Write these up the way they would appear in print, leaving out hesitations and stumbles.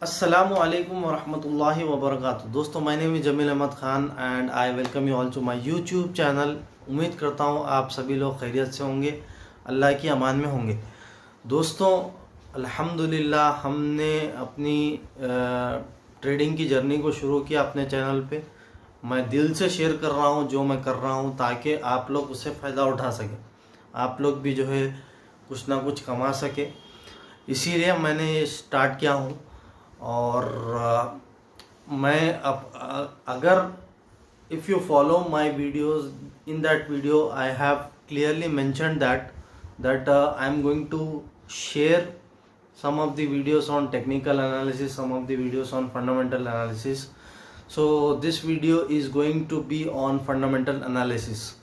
Assalamualaikum warahmatullahi wabarakatuh। दोस्तों, my name is Jamil Ahmed Khan and I welcome you all to my YouTube channel. उम्मीद करता हूँ आप सभी लोग खैरियत से होंगे, अल्लाह की अमान में होंगे। दोस्तों, अल्हम्दुलिल्लाह हमने अपनी ट्रेडिंग की जर्नी को शुरू किया अपने चैनल पे। मैं दिल से शेयर कर रहा हूँ जो मैं कर रहा हूँ, ताकि आप लोग उससे फ़ायदा उठा सकें, आप लोग भी जो है कुछ ना कुछ कमा सके। इसीलिए मैंने ये स्टार्ट किया हूँ। और मैं अगर if you follow my videos, in that video I have clearly mentioned that I am going to share some of the videos on technical analysis, some of the videos on fundamental analysis. So this video is going to be on fundamental analysis.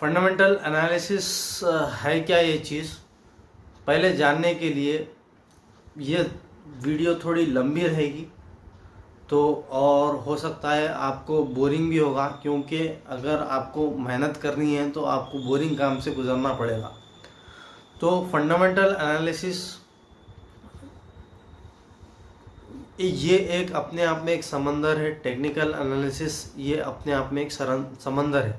Fundamental analysis है क्या ये चीज़, पहले जानने के लिए ये video थोड़ी लंबी रहेगी, तो और हो सकता है आपको बोरिंग भी होगा, क्योंकि अगर आपको मेहनत करनी है तो आपको बोरिंग काम से गुजरना पड़ेगा। तो फंडामेंटल एनालिसिस ये एक अपने आप में एक समंदर है, टेक्निकल एनालिसिस ये अपने आप में एक समंदर है।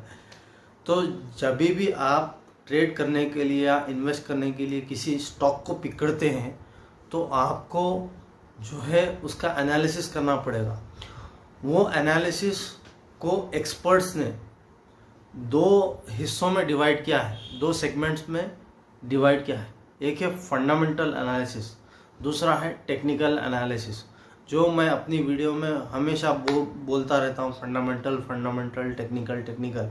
तो जब भी आप ट्रेड करने के लिए या इन्वेस्ट करने के लिए किसी स्टॉक को पकड़ते हैं, तो आपको जो है उसका एनालिसिस करना पड़ेगा। वो एनालिसिस को एक्सपर्ट्स ने दो हिस्सों में डिवाइड किया है, दो सेगमेंट्स में डिवाइड किया है। एक है फंडामेंटल एनालिसिस, दूसरा है टेक्निकल एनालिसिस, जो मैं अपनी वीडियो में हमेशा बोलता रहता हूँ, फंडामेंटल टेक्निकल।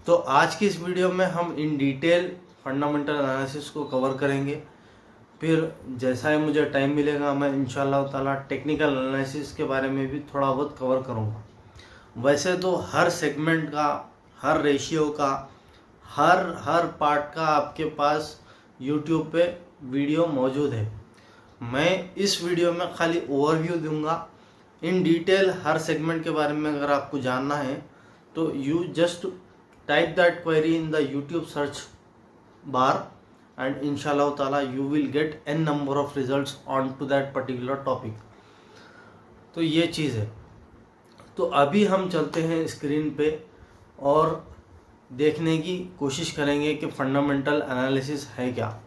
तो आज की इस वीडियो में हम इन डिटेल फंडामेंटल एनालिसिस को कवर करेंगे। फिर जैसा ही मुझे टाइम मिलेगा मैं इंशाल्लाह ताला टेक्निकल एनालिसिस के बारे में भी थोड़ा बहुत कवर करूँगा। वैसे तो हर सेगमेंट का, हर रेशियो का, हर पार्ट का आपके पास यूट्यूब पे वीडियो मौजूद है। मैं इस वीडियो में खाली ओवरव्यू दूंगा। इन डिटेल हर सेगमेंट के बारे में अगर आपको जानना है तो you just type that query in the YouTube search bar and इंशाल्लाह ताला you will get n number of results on to that particular topic. तो ये चीज़ है। तो अभी हम चलते हैं स्क्रीन पे और देखने की कोशिश करेंगे कि फंडामेंटल एनालिसिस है क्या।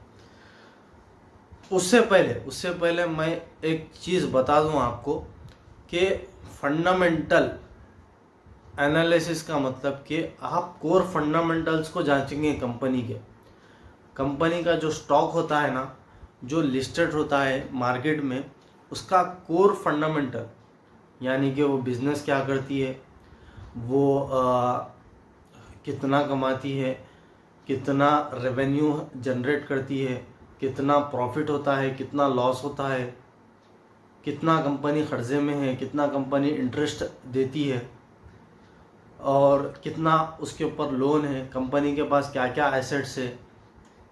उससे पहले मैं एक चीज़ बता दूं आपको कि फंडामेंटल एनालिसिस का मतलब कि आप कोर फंडामेंटल्स को जांचेंगे। कंपनी का जो स्टॉक होता है ना, जो लिस्टेड होता है मार्केट में, उसका कोर फंडामेंटल, यानी कि वो बिज़नेस क्या करती है, वो कितना कमाती है, कितना रेवेन्यू जनरेट करती है, कितना प्रॉफिट होता है, कितना लॉस होता है, कितना कंपनी कर्जे में है, कितना कंपनी इंटरेस्ट देती है, और कितना उसके ऊपर लोन है, कंपनी के पास क्या क्या एसेट्स है।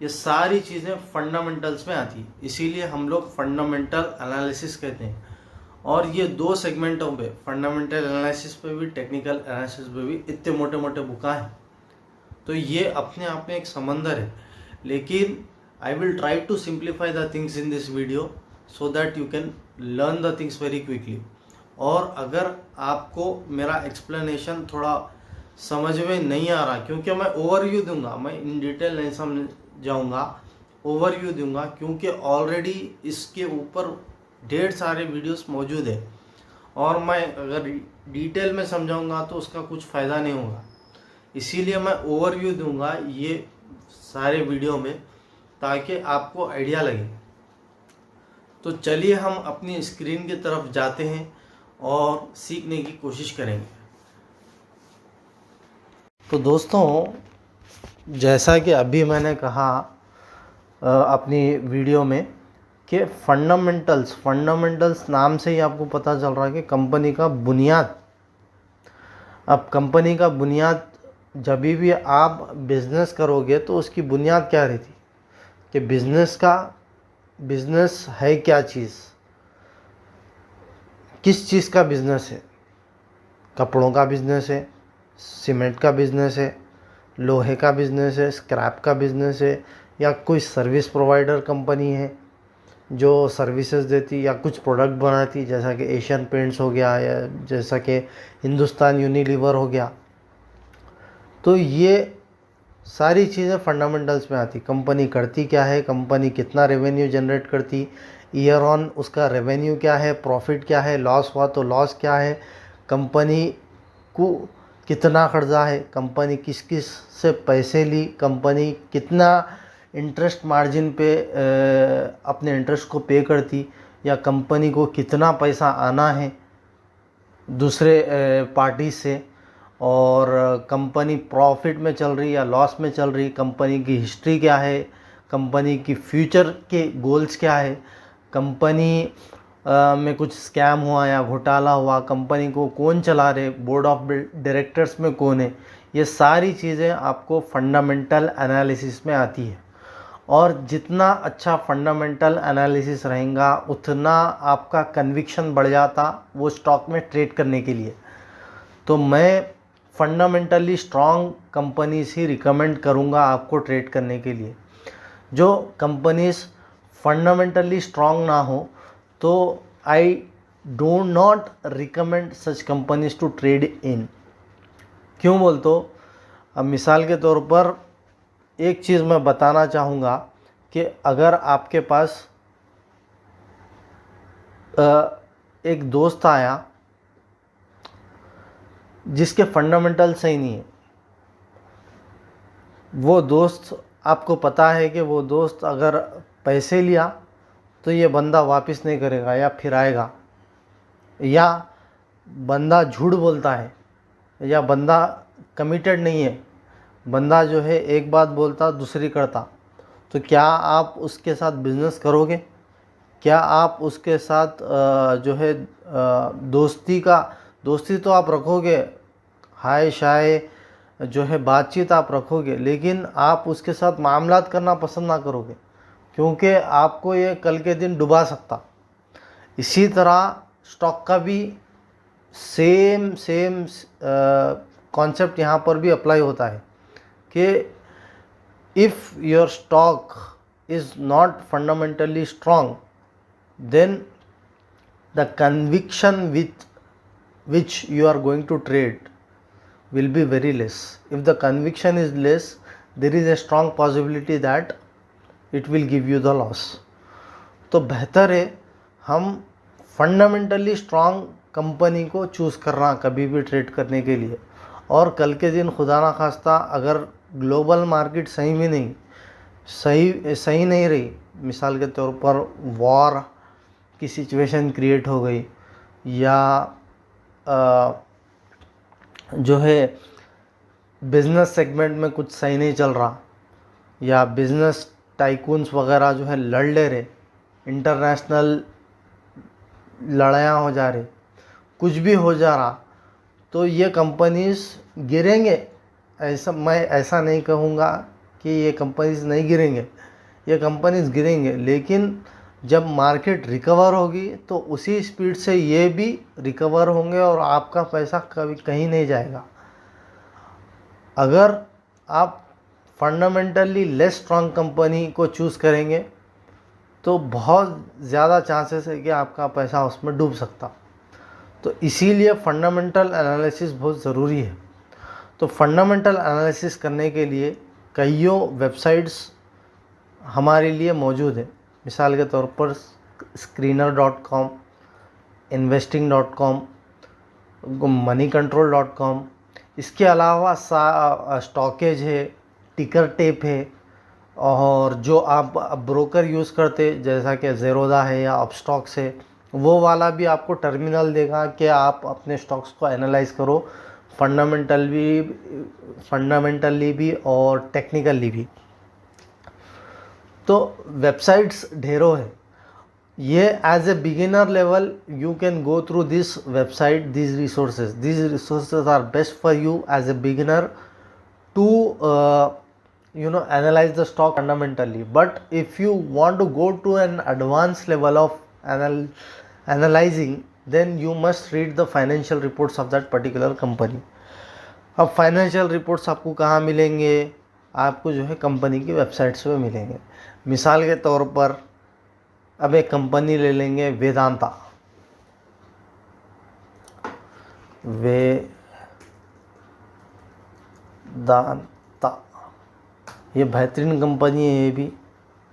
ये सारी चीज़ें फंडामेंटल्स में आती है, इसीलिए हम लोग फंडामेंटल एनालिसिस कहते हैं। और ये दो सेगमेंटों पे, फंडामेंटल एनालिसिस पे भी, टेक्निकल एनालिसिस पे भी इतने मोटे मोटे बुका हैं। तो ये अपने आप में एक समंदर है, लेकिन I will try to simplify the things in this video so that you can learn the things very quickly. और अगर आपको मेरा एक्सप्लेनेशन थोड़ा समझ में नहीं आ रहा, क्योंकि मैं ओवरव्यू दूंगा, मैं इन डिटेल नहीं समझाऊंगा, ओवरव्यू दूंगा, क्योंकि ऑलरेडी इसके ऊपर ढेर सारे वीडियोस मौजूद है और मैं अगर डिटेल में समझाऊंगा तो उसका कुछ फ़ायदा नहीं होगा। इसीलिए मैं ओवरव्यू दूंगा ये सारे वीडियो में, ताकि आपको आइडिया लगे। तो चलिए हम अपनी स्क्रीन की तरफ जाते हैं और सीखने की कोशिश करेंगे। तो दोस्तों, जैसा कि अभी मैंने कहा अपनी वीडियो में कि फंडामेंटल्स नाम से ही आपको पता चल रहा है कि कंपनी का बुनियाद। अब कंपनी का बुनियाद, जब भी आप बिज़नेस करोगे तो उसकी बुनियाद क्या रहती कि बिज़नेस है क्या चीज़, किस चीज़ का बिज़नेस है। कपड़ों का बिज़नेस है, सीमेंट का बिज़नेस है, लोहे का बिज़नेस है, स्क्रैप का बिज़नेस है, या कोई सर्विस प्रोवाइडर कंपनी है, जो सर्विसेज देती या कुछ प्रोडक्ट बनाती, जैसा कि एशियन पेंट्स हो गया या जैसा कि हिंदुस्तान यूनिलीवर हो गया। तो ये सारी चीज़ें फंडामेंटल्स में आती। कंपनी करती क्या है, कंपनी कितना रेवेन्यू जनरेट करती, ईयर ऑन उसका रेवेन्यू क्या है, प्रॉफिट क्या है, लॉस हुआ तो लॉस क्या है, कंपनी को कितना कर्जा है, कंपनी किस किस से पैसे ली, कंपनी कितना इंटरेस्ट मार्जिन पे अपने इंटरेस्ट को पे करती, या कंपनी को कितना पैसा आना है दूसरे पार्टी से, और कंपनी प्रॉफिट में चल रही या लॉस में चल रही, कंपनी की हिस्ट्री क्या है, कंपनी की फ्यूचर के गोल्स क्या है, कंपनी में कुछ स्कैम हुआ या घोटाला हुआ, कंपनी को कौन चला रहे, बोर्ड ऑफ डायरेक्टर्स में कौन है, ये सारी चीज़ें आपको फंडामेंटल एनालिसिस में आती है। और जितना अच्छा फंडामेंटल एनालिसिस रहेगा उतना आपका कन्विक्शन बढ़ जाता वो स्टॉक में ट्रेड करने के लिए। तो मैं फंडामेंटली स्ट्रॉन्ग कंपनीज ही रिकमेंड करूँगा आपको ट्रेड करने के लिए। जो कंपनीज फंडामेंटली स्ट्रॉन्ग ना हो तो I don't not recommend such companies to trade in. क्यों बोल तो, अब मिसाल के तौर पर एक चीज़ मैं बताना चाहूँगा कि अगर आपके पास एक दोस्त आया जिसके फंडामेंटल सही नहीं है, वो दोस्त आपको पता है कि वो दोस्त अगर पैसे लिया तो ये बंदा वापस नहीं करेगा या फिर आएगा, या बंदा झूठ बोलता है, या बंदा कमिटेड नहीं है, बंदा जो है एक बात बोलता दूसरी करता, तो क्या आप उसके साथ बिजनेस करोगे? क्या आप उसके साथ जो है दोस्ती तो आप रखोगे, हाय शाय जो है बातचीत आप रखोगे, लेकिन आप उसके साथ मामलात करना पसंद ना करोगे, क्योंकि आपको ये कल के दिन डुबा सकता। इसी तरह स्टॉक का भी सेम कॉन्सेप्ट यहाँ पर भी अप्लाई होता है कि if your stock is not fundamentally strong, then the conviction with which you are going to trade will be very less. If the conviction is less, there is a strong possibility that it will give you the loss. तो बेहतर है हम fundamentally strong company को choose करना कभी भी trade करने के लिए। और कल के दिन खुदा ना खास्ता अगर ग्लोबल मार्केट सही नहीं रही, मिसाल के तौर पर वॉर की सिचुएशन क्रिएट हो गई, या जो है बिज़नेस सेगमेंट में कुछ सही नहीं चल रहा, या बिज़नेस टाइकून्स वगैरह जो है लड़ ले रहे, इंटरनेशनल लड़ाइयाँ हो जा रही, कुछ भी हो जा रहा, तो ये कंपनीज गिरेंगे। मैं ऐसा नहीं कहूँगा कि ये कंपनीज नहीं गिरेंगे, ये कंपनीज गिरेंगे, लेकिन जब मार्केट रिकवर होगी तो उसी स्पीड से ये भी रिकवर होंगे और आपका पैसा कभी कहीं नहीं जाएगा। अगर आप फंडामेंटली लेस स्ट्रॉन्ग कंपनी को चूज़ करेंगे तो बहुत ज़्यादा चांसेस है कि आपका पैसा उसमें डूब सकता। तो इसीलिए फंडामेंटल एनालिसिस बहुत ज़रूरी है। तो फंडामेंटल एनालिसिस करने के लिए कईयों वेबसाइट्स हमारे लिए मौजूद है। मिसाल के तौर पर screener.com, investing.com, moneycontrol.com, इसके अलावा स्टॉकेज है, टिकर टेप है, और जो आप ब्रोकर यूज़ करते जैसा कि ज़ेरोदा है या अपस्टॉक्स है, वो वाला भी आपको टर्मिनल देगा कि आप अपने स्टॉक्स को एनालाइज करो फंडामेंटली भी और टेक्निकली भी। तो वेबसाइट्स ढेरों है। ये as a beginner level you can go through this website, these resources are best for you as a beginner to analyze the stock fundamentally. But if you want to go to an advanced level of analyzing, then you must read the financial reports of that particular company. अब financial reports आपको कहाँ मिलेंगे? आपको जो है company की websites पे मिलेंगे। मिसाल के तौर पर अब एक कंपनी ले लेंगे वेदांता। वेदांता ये बेहतरीन कंपनी है, ये भी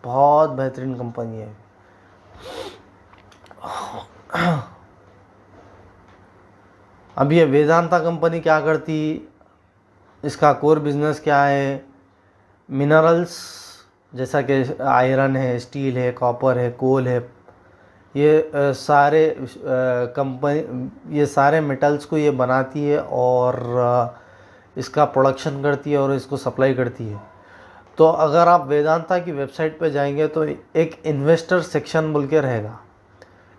बहुत बेहतरीन कंपनी है। अब ये वेदांता कंपनी क्या करती, इसका कोर बिजनेस क्या है? मिनरल्स जैसा कि आयरन है, स्टील है, कॉपर है, कोल है, ये सारे कंपनी ये सारे मेटल्स को ये बनाती है और इसका प्रोडक्शन करती है और इसको सप्लाई करती है। तो अगर आप वेदांता की वेबसाइट पे जाएंगे तो एक इन्वेस्टर सेक्शन बोल के रहेगा।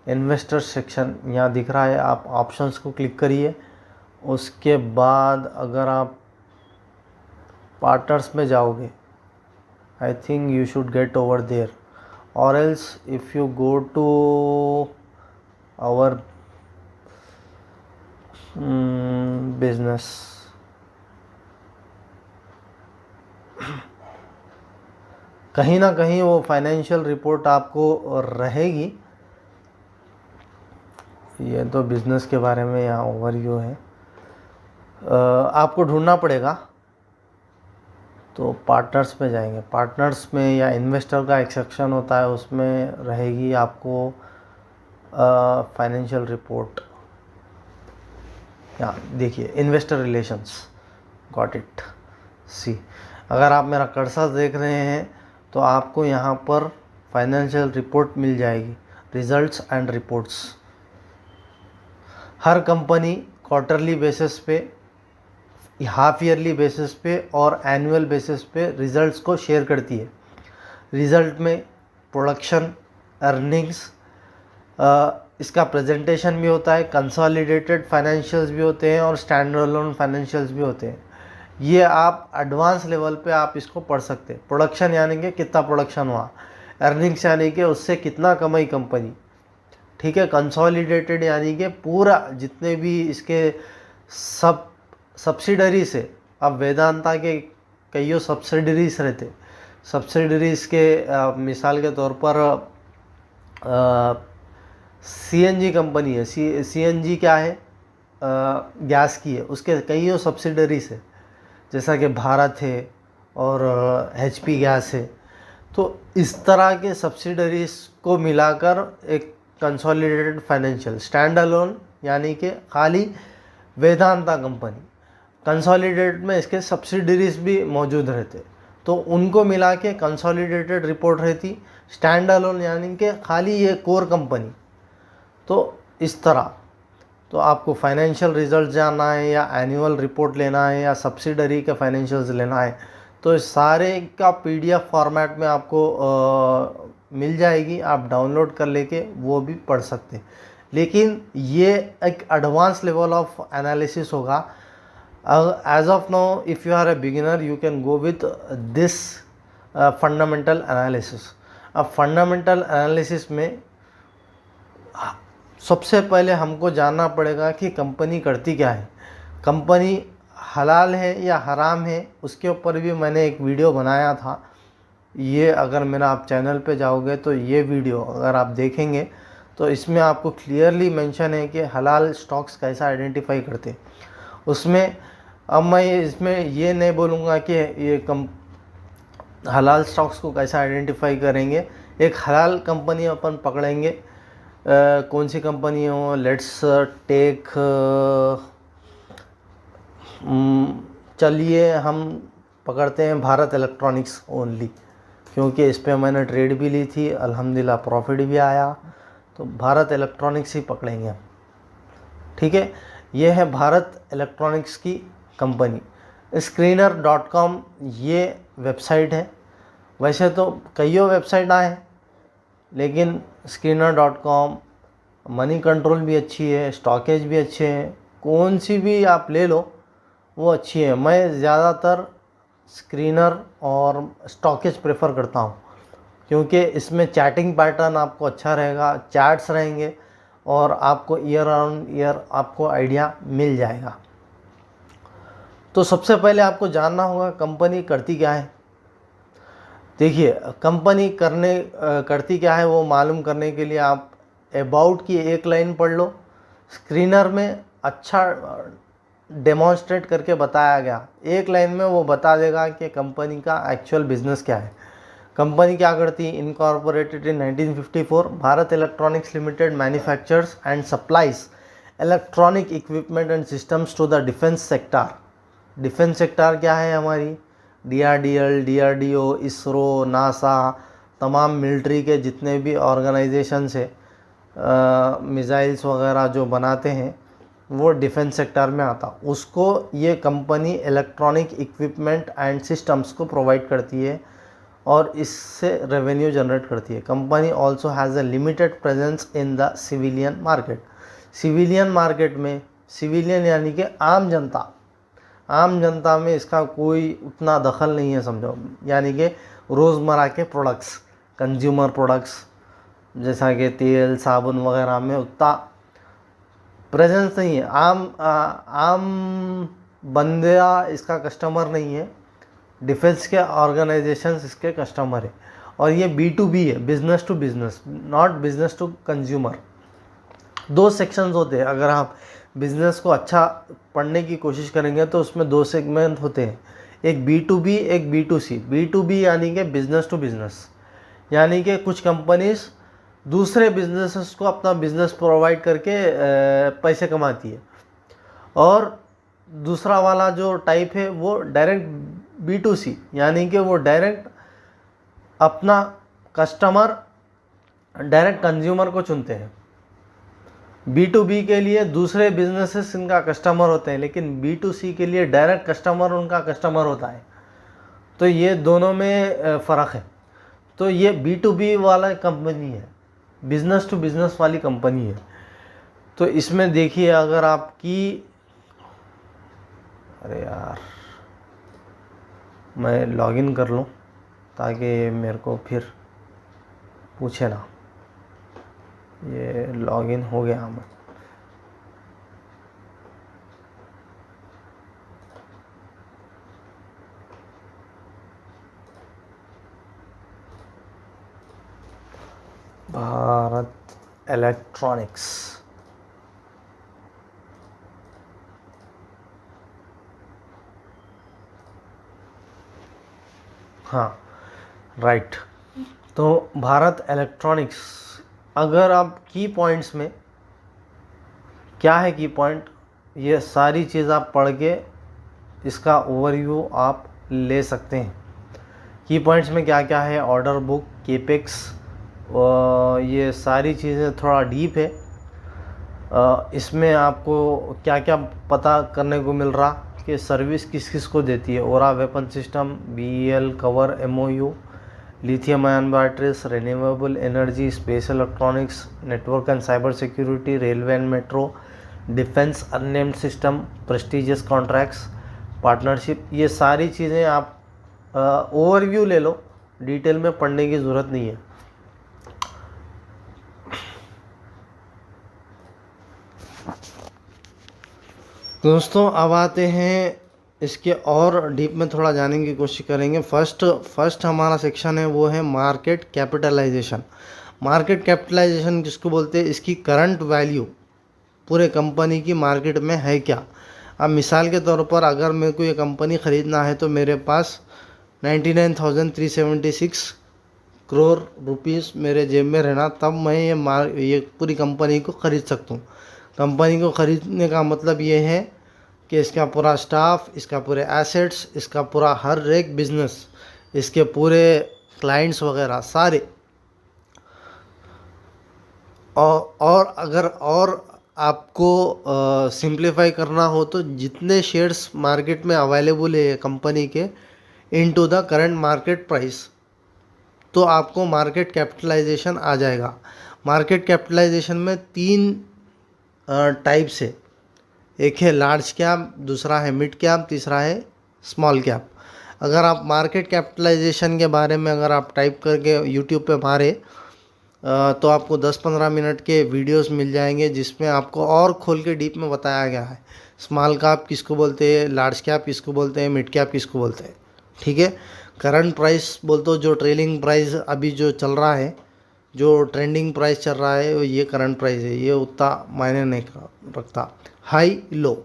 इन्वेस्टर सेक्शन यहाँ दिख रहा है, आप ऑप्शंस को क्लिक करिए। उसके बाद अगर आप पार्टनर्स में जाओगे, I think you should get over there, or else if you go to our business, कहीं ना कहीं वो फाइनेंशियल रिपोर्ट आपको रहेगी। ये तो बिजनेस के बारे में यहाँ ओवरव्यू है, आपको ढूंढना पड़ेगा। तो पार्टनर्स में जाएंगे, पार्टनर्स में या इन्वेस्टर का एक सेक्शन होता है, उसमें रहेगी आपको फाइनेंशियल रिपोर्ट। यहाँ देखिए इन्वेस्टर रिलेशंस, गॉट इट। सी, अगर आप मेरा कर्सर देख रहे हैं तो आपको यहाँ पर फाइनेंशियल रिपोर्ट मिल जाएगी, results and reports. Her company quarterly basis पे, हाफ ईयरली बेसिस पे और एनुअल बेसिस पे रिज़ल्ट्स को शेयर करती है। रिज़ल्ट में प्रोडक्शन, अर्निंग्स, इसका प्रेजेंटेशन भी होता है, कंसोलिडेटेड फाइनेंशियल्स भी होते हैं और स्टैंड अलोन फाइनेंशियल्स भी होते हैं। ये आप एडवांस लेवल पे आप इसको पढ़ सकते हैं। प्रोडक्शन यानी कि कितना प्रोडक्शन हुआ, अर्निंग्स यानी कि उससे कितना कमाई कंपनी, ठीक है। कंसोलिडेटेड यानी कि पूरा जितने भी इसके सब सब्सिडरीज है। अब वेदांता के कईयों सब्सिडरीज रहते, सब्सिडरीज के मिसाल के तौर पर सीएनजी कंपनी है। सीएनजी क्या है? गैस की है, उसके कईयों सब्सिडरीज है, जैसा कि भारत है और एचपी गैस है। तो इस तरह के सब्सिडरीज को मिलाकर एक कंसोलिडेटेड फाइनेंशियल, स्टैंड अलोन यानी कि खाली वेदांता कंपनी, कंसोलिडेटेड में इसके सब्सिडरीज भी मौजूद रहते, तो उनको मिला के कंसोलिडेटेड रिपोर्ट रहती। स्टैंड अलोन यानी कि खाली ये कोर कंपनी। तो इस तरह तो आपको फाइनेंशियल रिजल्ट जानना है या एनुअल रिपोर्ट लेना है या सब्सिडरी के फाइनेंशियल्स लेना है, तो इस सारे का पीडीएफ फॉर्मेट में आपको मिल जाएगी। आप डाउनलोड कर लेके वो भी पढ़ सकते हैं। लेकिन ये एक एडवांस लेवल ऑफ एनालिसिस होगा। As of now, if you are a beginner, you can go with this fundamental analysis. अब फंडामेंटल एनालिसिस में सबसे पहले हमको जानना पड़ेगा कि कंपनी करती क्या है, कंपनी हलाल है या हराम है। उसके ऊपर भी मैंने एक वीडियो बनाया था। ये अगर मेरा आप चैनल पे जाओगे तो ये वीडियो अगर आप देखेंगे तो इसमें आपको क्लियरली मेंशन है कि हलाल स्टॉक्स कैसा आइडेंटिफाई करते। उसमें अब मैं इसमें ये नहीं बोलूँगा कि ये हलाल स्टॉक्स को कैसा आइडेंटिफाई करेंगे। एक हलाल कंपनी अपन पकड़ेंगे, कौन सी कंपनी हो, लेट्स टेक, चलिए हम पकड़ते हैं भारत इलेक्ट्रॉनिक्स ओनली, क्योंकि इस पे मैंने ट्रेड भी ली थी, अल्हम्दुलिल्लाह प्रॉफिट भी आया। तो भारत इलेक्ट्रॉनिक्स ही पकड़ेंगे हम, ठीक है। ये है भारत इलेक्ट्रॉनिक्स की कंपनी। Screener.com ये वेबसाइट है। वैसे तो कईयों वेबसाइट आए, लेकिन Screener.com, मनी कंट्रोल भी अच्छी है, स्टॉकेज भी अच्छे हैं, कौन सी भी आप ले लो वो अच्छी है। मैं ज़्यादातर स्क्रीनर और स्टॉकेज प्रेफर करता हूँ, क्योंकि इसमें चैटिंग पैटर्न आपको अच्छा रहेगा, चैट्स रहेंगे और आपको ईयर ऑन ईयर आपको आइडिया मिल जाएगा। तो सबसे पहले आपको जानना होगा कंपनी करती क्या है। देखिए कंपनी करती क्या है वो मालूम करने के लिए आप अबाउट की एक लाइन पढ़ लो। स्क्रीनर में अच्छा डेमोन्स्ट्रेट करके बताया गया, एक लाइन में वो बता देगा कि कंपनी का एक्चुअल बिजनेस क्या है। कंपनी क्या करती है? Incorporated in 1954, Bharat Electronics Limited manufactures and supplies electronic equipment and systems to the defence sector. Defence sector क्या है हमारी? DRDL, DRDO, इसरो, नासा, तमाम मिलिट्री के जितने भी ऑर्गेनाइजेशंस है, मिसाइल्स वगैरह जो बनाते हैं वो डिफेंस सेक्टर में आता। उसको ये company electronic equipment and systems को प्रोवाइड करती है और इससे रेवेन्यू जनरेट करती है। Company also has a limited presence in the civilian market. Civilian market में, सिविलियन यानी कि आम जनता, आम जनता में इसका कोई उतना दखल नहीं है समझो। यानी कि रोज़मर्रा के प्रोडक्ट्स, कंज्यूमर प्रोडक्ट्स जैसा कि तेल साबुन वगैरह में उतना प्रेजेंस नहीं है। आम बंदा इसका कस्टमर नहीं है, डिफेंस के ऑर्गेनाइजेशंस इसके कस्टमर है। और ये B2B है, business to business, not business to consumer. दो सेक्शंस होते हैं। अगर आप बिज़नेस को अच्छा पढ़ने की कोशिश करेंगे तो उसमें दो सेगमेंट होते हैं, एक B2B, एक B2C। B2B यानी कि बिज़नेस टू बिज़नेस, यानी कि कुछ कंपनीज दूसरे बिजनेसेस को अपना बिज़नेस प्रोवाइड करके पैसे कमाती है। और दूसरा वाला जो टाइप है वो डायरेक्ट B2C, यानी कि वो डायरेक्ट अपना कस्टमर, डायरेक्ट कंज्यूमर को चुनते हैं। B2B के लिए दूसरे बिजनेसेस इनका कस्टमर होते हैं, लेकिन B2C के लिए डायरेक्ट कस्टमर उनका कस्टमर होता है। तो ये दोनों में फ़र्क है। तो ये B2B वाला कंपनी है, बिज़नेस टू बिज़नेस वाली कंपनी है। तो इसमें देखिए अगर आपकी, अरे यार मैं लॉगिन कर लूँ ताकि मेरे को फिर पूछे ना। ये लॉगिन हो गया मैं। भारत इलेक्ट्रॉनिक्स, हाँ राइट। तो भारत इलेक्ट्रॉनिक्स, अगर आप की पॉइंट्स में क्या है की पॉइंट, ये सारी चीज़ आप पढ़ के इसका ओवरव्यू आप ले सकते हैं। की पॉइंट्स में क्या क्या है, ऑर्डर बुक, केपेक्स, ये सारी चीज़ें थोड़ा डीप है। इसमें आपको क्या क्या पता करने को मिल रहा कि सर्विस किस किस को देती है। ओरा weapon system, BEL, cover, MOU, lithium ion batteries, renewable energy, space electronics, network and cyber security, railway and metro, defence unmanned system, prestigious contracts, partnership. ये सारी चीज़ें आप ओवरव्यू ले लो, डिटेल में पढ़ने की ज़रूरत नहीं है। दोस्तों अब आते हैं इसके और डीप में थोड़ा जानने की कोशिश करेंगे। फर्स्ट हमारा सेक्शन है वो है मार्केट कैपिटलाइजेशन। मार्केट कैपिटलाइजेशन किसको बोलते हैं? इसकी करंट वैल्यू पूरे कंपनी की मार्केट में है क्या। अब मिसाल के तौर पर अगर मेरे को ये कंपनी ख़रीदना है तो मेरे पास 99,376 करोड़ रुपीस मेरे जेब में रहना, तब मैं ये पूरी कंपनी को ख़रीद सकता हूँ। कंपनी को ख़रीदने का मतलब ये है कि इसका पूरा स्टाफ, इसका पूरे एसेट्स, इसका पूरा हर एक बिज़नेस, इसके पूरे क्लाइंट्स वगैरह सारे। और अगर और आपको सिंप्लीफाई करना हो तो जितने शेयर्स मार्केट में अवेलेबल है कंपनी के into the current market price, तो आपको मार्केट कैपिटलाइजेशन आ जाएगा। मार्केट कैपिटलाइजेशन में 3 टाइप्स है। एक है लार्ज कैप, दूसरा है मिड कैप, तीसरा है स्मॉल कैप। अगर आप मार्केट कैपिटलाइजेशन के बारे में अगर आप टाइप करके यूट्यूब पे मारे तो आपको 10-15 मिनट के वीडियोस मिल जाएंगे जिसमें आपको और खोल के डीप में बताया गया है स्मॉल कैप किसको बोलते हैं, लार्ज कैप किसको बोलते हैं, मिड कैप किसको बोलते हैं। ठीक है, करंट प्राइस बोल तो जो ट्रेलिंग प्राइस अभी जो चल रहा है, जो ट्रेंडिंग प्राइस चल रहा है, ये करंट प्राइस है, ये उतना मायने नहीं रखता। हाई लो,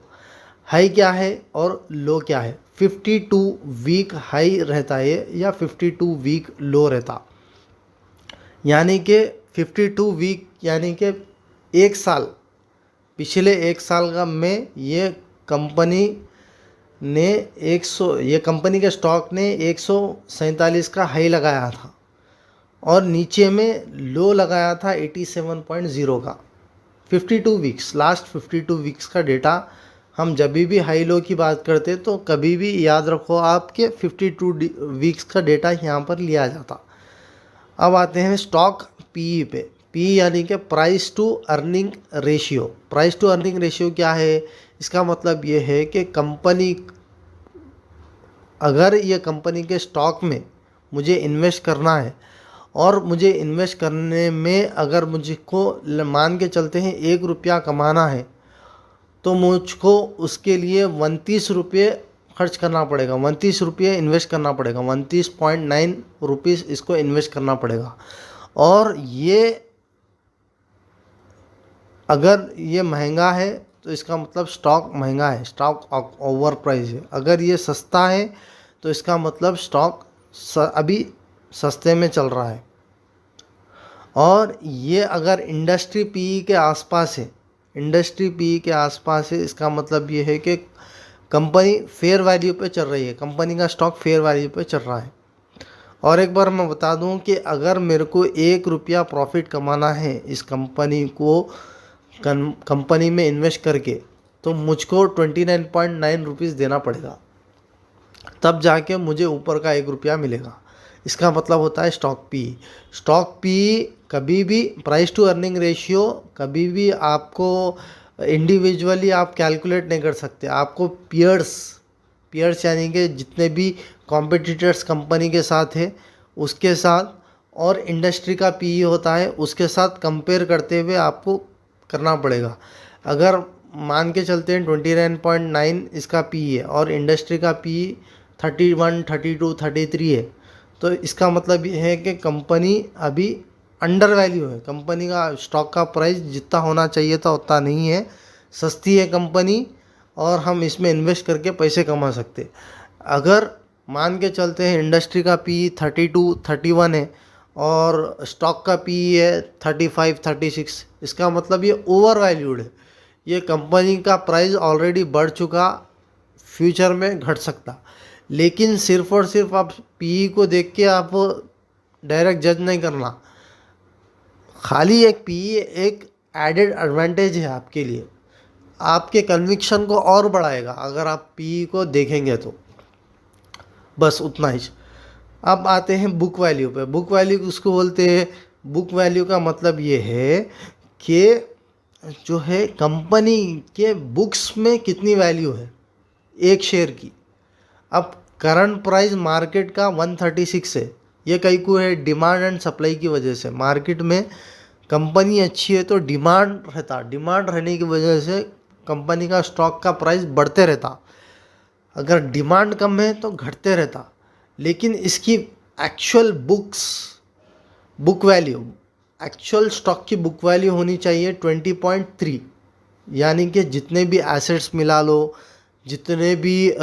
हाई क्या है और लो क्या है? 52 वीक हाई रहता है या 52 वीक लो रहता, यानी कि 52 वीक यानी कि एक साल, पिछले एक साल का में ये कंपनी ने 100, ये कंपनी के स्टॉक ने 147 का हाई लगाया था और नीचे में लो लगाया था 87.0 का। 52 वीक्स, लास्ट 52 वीक्स का डेटा हम जब भी हाई लो की बात करते तो कभी भी याद रखो आपके 52 वीक्स का डेटा यहाँ पर लिया जाता। अब आते हैं स्टॉक पीई पे। पी यानी कि price to earning ratio. Price to earning ratio क्या है? इसका मतलब ये है कि कंपनी, अगर ये कंपनी के स्टॉक में मुझे इन्वेस्ट करना है और मुझे इन्वेस्ट करने में अगर मुझको मान के चलते हैं 1 रुपया कमाना है तो मुझको उसके लिए 29 रुपये खर्च करना पड़ेगा, 29 रुपये इन्वेस्ट करना पड़ेगा, 29.9 रुपीज़ इसको इन्वेस्ट करना पड़ेगा। और ये अगर ये महंगा है तो इसका मतलब स्टॉक महंगा है, स्टॉक ओवर प्राइस है। अगर ये सस्ता है तो इसका मतलब स्टॉक अभी सस्ते में चल रहा है। और ये अगर इंडस्ट्री पीई के आसपास है, इंडस्ट्री पीई के आसपास है, इसका मतलब ये है कि कंपनी फेयर वैल्यू पे चल रही है, कंपनी का स्टॉक फेयर वैल्यू पे चल रहा है। और एक बार मैं बता दूं कि अगर मेरे को 1 रुपया प्रॉफिट कमाना है इस कंपनी को कंपनी में इन्वेस्ट करके, तो मुझको 29.9 रुपीज़ देना पड़ेगा, तब जाके मुझे ऊपर का 1 रुपया मिलेगा। इसका मतलब होता है स्टॉक पी। स्टॉक पी कभी भी, प्राइस टू अर्निंग रेशियो कभी भी आपको इंडिविजुअली आप कैलकुलेट नहीं कर सकते। आपको पीयर्स यानी कि जितने भी कॉम्पिटिटर्स कंपनी के साथ है उसके साथ, और इंडस्ट्री का पी होता है उसके साथ कंपेयर करते हुए आपको करना पड़ेगा। अगर मान के चलते हैं 29.9 इसका पी है और इंडस्ट्री का पी 31, 32, 33 है, तो इसका मतलब ये है कि कंपनी अभी अंडर वैल्यू है। कंपनी का स्टॉक का प्राइस जितना होना चाहिए था उतना नहीं है, सस्ती है कंपनी और हम इसमें इन्वेस्ट करके पैसे कमा सकते। अगर मान के चलते हैं इंडस्ट्री का पी 32, 31 है और स्टॉक का पी है 35, 36, इसका मतलब ये ओवर वैल्यूड है। ये कंपनी का प्राइस ऑलरेडी बढ़ चुका, फ्यूचर में घट सकता। लेकिन सिर्फ और सिर्फ आप पी को देख के आप डायरेक्ट जज नहीं करना। खाली एक पी एक एडेड एडवांटेज है आपके लिए, आपके कन्विक्शन को और बढ़ाएगा अगर आप पी को देखेंगे तो। बस उतना ही। अब आते हैं बुक वैल्यू पे। बुक वैल्यू किसको बोलते हैं? बुक वैल्यू का मतलब ये है कि जो है कंपनी के बुक्स में कितनी वैल्यू है एक शेयर की। अब करंट प्राइस मार्केट का 136 है, ये कहीं को है डिमांड एंड सप्लाई की वजह से। मार्केट में कंपनी अच्छी है तो डिमांड रहता, डिमांड रहने की वजह से कंपनी का स्टॉक का प्राइस बढ़ते रहता। अगर डिमांड कम है तो घटते रहता। लेकिन इसकी actual book value, actual stock की बुक वैल्यू होनी चाहिए 20.3, यानी कि जितने भी एसेट्स मिला लो, जितने भी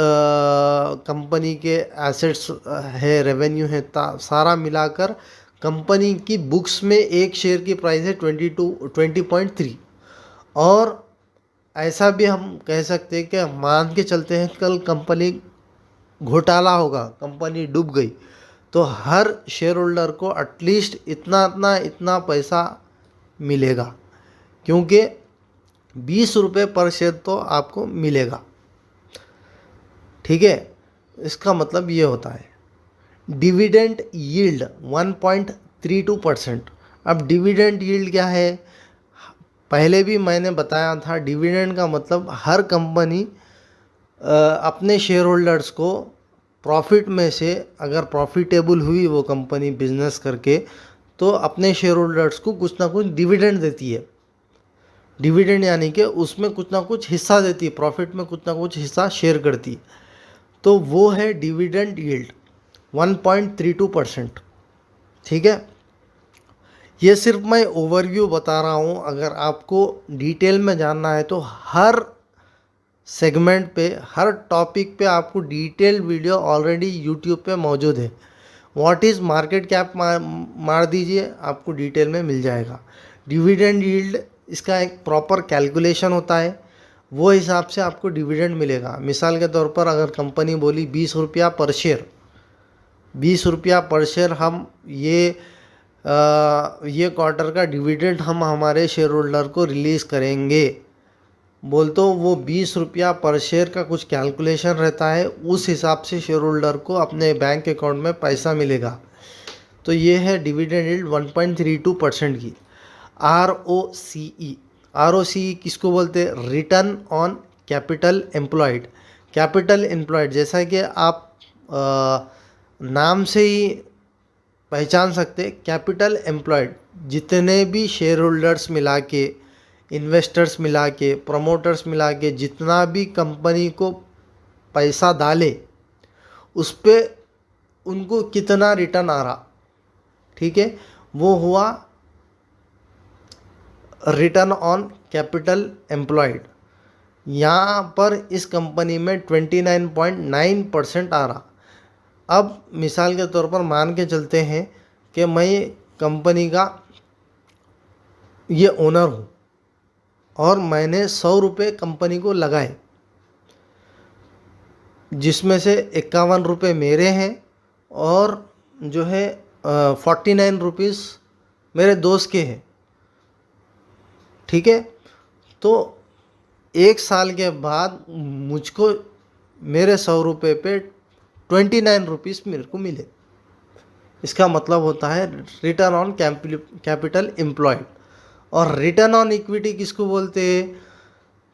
कंपनी के एसेट्स है, रेवेन्यू है, सारा मिलाकर कंपनी की बुक्स में एक शेयर की प्राइस है 20.3। और ऐसा भी हम कह सकते हैं कि मान के चलते हैं कल कंपनी घोटाला होगा, कंपनी डूब गई, तो हर शेयर होल्डर को एटलीस्ट इतना पैसा मिलेगा, क्योंकि 20 रुपये पर शेयर तो आपको मिलेगा। ठीक है, इसका मतलब ये होता है। Dividend yield 1.32%। अब डिविडेंड यील्ड क्या है? पहले भी मैंने बताया था, डिविडेंड का मतलब हर कंपनी अपने शेयर होल्डर्स को प्रॉफिट में से, अगर प्रॉफिटेबल हुई वो कंपनी बिजनेस करके, तो अपने शेयर होल्डर्स को कुछ ना कुछ डिविडेंड देती है। डिविडेंड यानी कि उसमें कुछ ना कुछ हिस्सा देती है, प्रॉफिट में कुछ ना कुछ हिस्सा शेयर करती है, तो वो है डिविडेंड यील्ड 1.32%। ठीक है, ये सिर्फ मैं ओवरव्यू बता रहा हूँ। अगर आपको डिटेल में जानना है तो हर सेगमेंट पे, हर टॉपिक पे आपको डिटेल वीडियो ऑलरेडी यूट्यूब पे मौजूद है। व्हाट इज़ मार्केट कैप मार दीजिए, आपको डिटेल में मिल जाएगा। डिविडेंड यील्ड, इसका एक प्रॉपर कैलकुलेशन होता है, वो हिसाब से आपको डिविडेंड मिलेगा। मिसाल के तौर पर अगर कंपनी बोली 20 रुपया पर शेयर, 20 रुपया पर शेयर हम ये क्वार्टर का डिविडेंड हम हमारे शेयर होल्डर को रिलीज़ करेंगे, बोल तो वो 20 रुपया पर शेयर का कुछ कैलकुलेशन रहता है, उस हिसाब से शेयर होल्डर को अपने बैंक अकाउंट में पैसा मिलेगा। तो ये है डिविडेंड यील्ड 1.32% की। ROCE किसको बोलते हैं? Return on capital employed. Capital employed जैसा कि आप नाम से ही पहचान सकते, कैपिटल एम्प्लॉयड जितने भी शेयर होल्डर्स मिला के, इन्वेस्टर्स मिला के, प्रमोटर्स मिला के, जितना भी कंपनी को पैसा डाले उस पे उनको कितना रिटर्न आ रहा, ठीक है, वो हुआ रिटर्न ऑन कैपिटल एम्प्लॉयड। यहाँ पर इस कंपनी में 29.9% आ रहा। अब मिसाल के तौर पर मान के चलते हैं कि मैं कंपनी का ये ओनर हूँ और मैंने 100 रुपये कंपनी को लगाए, जिसमें से 51 रुपये मेरे हैं और जो है 49 रुपीज़ मेरे दोस्त के हैं। ठीक है, तो 1 साल के बाद मुझको मेरे 100 रुपये पे 29 रुपीज़ मेरे को मिले। इसका मतलब होता है रिटर्न ऑन कैपिटल एम्प्लॉयड। और रिटर्न ऑन इक्विटी किसको बोलते हैं?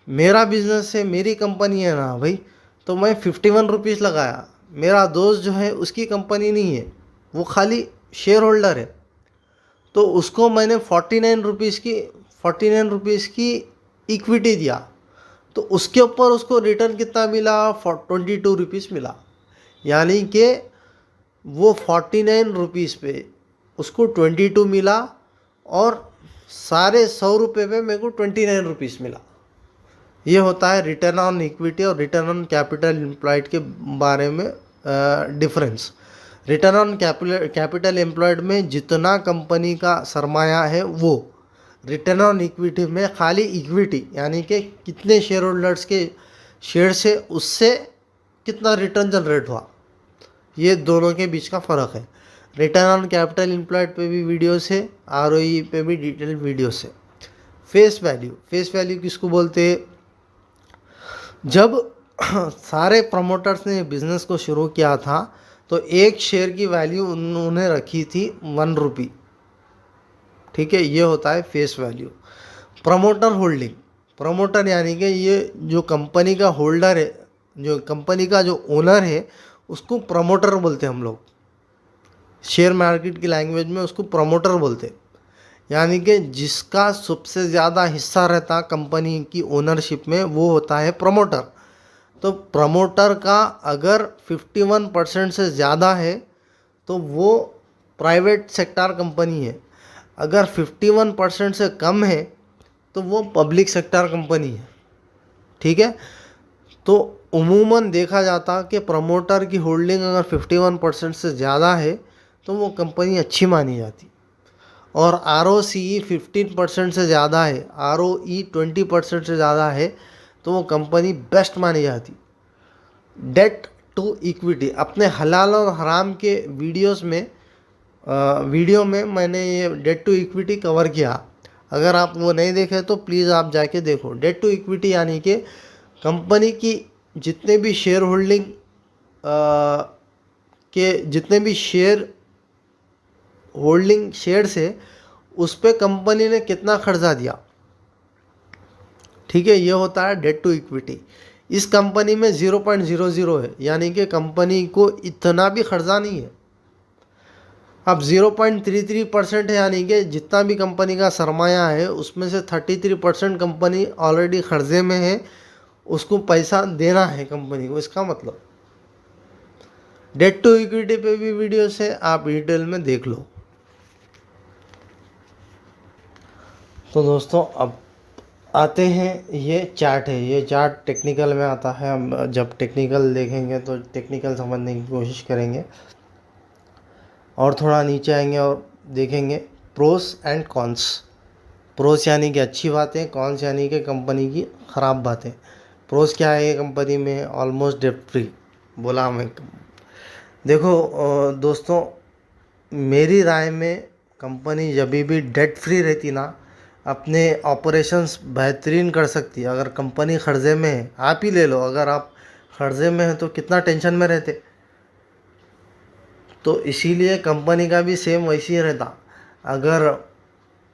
मेरा बिजनेस है, मेरी कंपनी है ना भाई, तो मैं 51 रुपीज़ लगाया, मेरा दोस्त जो है उसकी कंपनी नहीं है, वो खाली शेयर होल्डर है, तो उसको मैंने 49 रुपीज़ की इक्विटी दिया, तो उसके ऊपर उसको रिटर्न कितना मिला? 22 रुपीज़ मिला। यानी कि वो 49 रुपीज़ पे उसको 22 मिला और सारे 100 रुपये पे मेरे को 29 रुपीज़ मिला। ये होता है रिटर्न ऑन इक्विटी और रिटर्न ऑन कैपिटल एम्प्लॉयड के बारे में difference. Return on capital employed में जितना कंपनी का सरमाया है वो, रिटर्न ऑन इक्विटी में खाली इक्विटी यानी कि कितने शेयर होल्डर्स के शेयर से उससे कितना रिटर्न जनरेट हुआ, ये दोनों के बीच का फ़र्क है। रिटर्न ऑन कैपिटल एम्प्लॉयड पे भी वीडियोस है, ROE पे भी डिटेल वीडियोस है। फेस वैल्यू किसको बोलते हैं? जब सारे प्रमोटर्स ने बिज़नेस को शुरू किया था तो एक शेयर की वैल्यू उन्होंने रखी थी 1 रुपी। ठीक है, ये होता है face value. Promoter holding, promoter यानी कि ये जो कंपनी का होल्डर है, जो कंपनी का जो ओनर है, उसको प्रमोटर बोलते हैं हम लोग। शेयर मार्केट की लैंग्वेज में उसको प्रमोटर बोलते हैं। यानी कि जिसका सबसे ज़्यादा हिस्सा रहता कंपनी की ओनरशिप में, वो होता है प्रमोटर। तो प्रमोटर का अगर 51% से ज़्यादा है तो वो प्राइवेट सेक्टर कंपनी है, अगर 51% से कम है तो वो पब्लिक सेक्टर कंपनी है। ठीक है, तो उमूमन देखा जाता कि प्रमोटर की होल्डिंग अगर 51% से ज़्यादा है तो वो कंपनी अच्छी मानी जाती। और ROCE 15% से ज़्यादा है, ROE 20% से ज़्यादा है तो वो कंपनी बेस्ट मानी जाती। डेट टू इक्विटी, अपने हलाल और हराम के वीडियो में मैंने ये डेट टू इक्विटी कवर किया। अगर आप वो नहीं देखे तो प्लीज़ आप जाके देखो। डेट टू इक्विटी यानी कि कंपनी की जितने भी शेयर होल्डिंग के जितने भी शेयर्स है उस पे कंपनी ने कितना खर्चा दिया। ठीक है, ये होता है डेट टू इक्विटी। इस कंपनी में 0.00 है, यानी कि कंपनी को इतना भी खर्चा नहीं है। अब 0.33% है, यानी कि जितना भी कंपनी का सरमाया है उसमें से 33% कंपनी ऑलरेडी कर्जे में है, उसको पैसा देना है कंपनी को। इसका मतलब डेट टू इक्विटी पे भी वीडियोस है, आप डिटेल में देख लो। तो दोस्तों अब आते हैं, ये चार्ट है, ये चार्ट टेक्निकल में आता है। हम जब टेक्निकल देखेंगे तो टेक्निकल समझने की कोशिश करेंगे, और थोड़ा नीचे आएंगे और देखेंगे प्रोस एंड कॉन्स। प्रोस यानी कि अच्छी बातें, कॉन्स यानी कि कंपनी की ख़राब बातें। प्रोस क्या है, ये कंपनी में ऑलमोस्ट डेट फ्री बोला हमें। देखो दोस्तों, मेरी राय में कंपनी जब भी डेट फ्री रहती ना, अपने ऑपरेशंस बेहतरीन कर सकती है। अगर कंपनी कर्जे में है, आप ही ले लो, अगर आप कर्जे में हैं तो कितना टेंशन में रहते। तो इसीलिए कंपनी का भी सेम वैसे ही रहता। अगर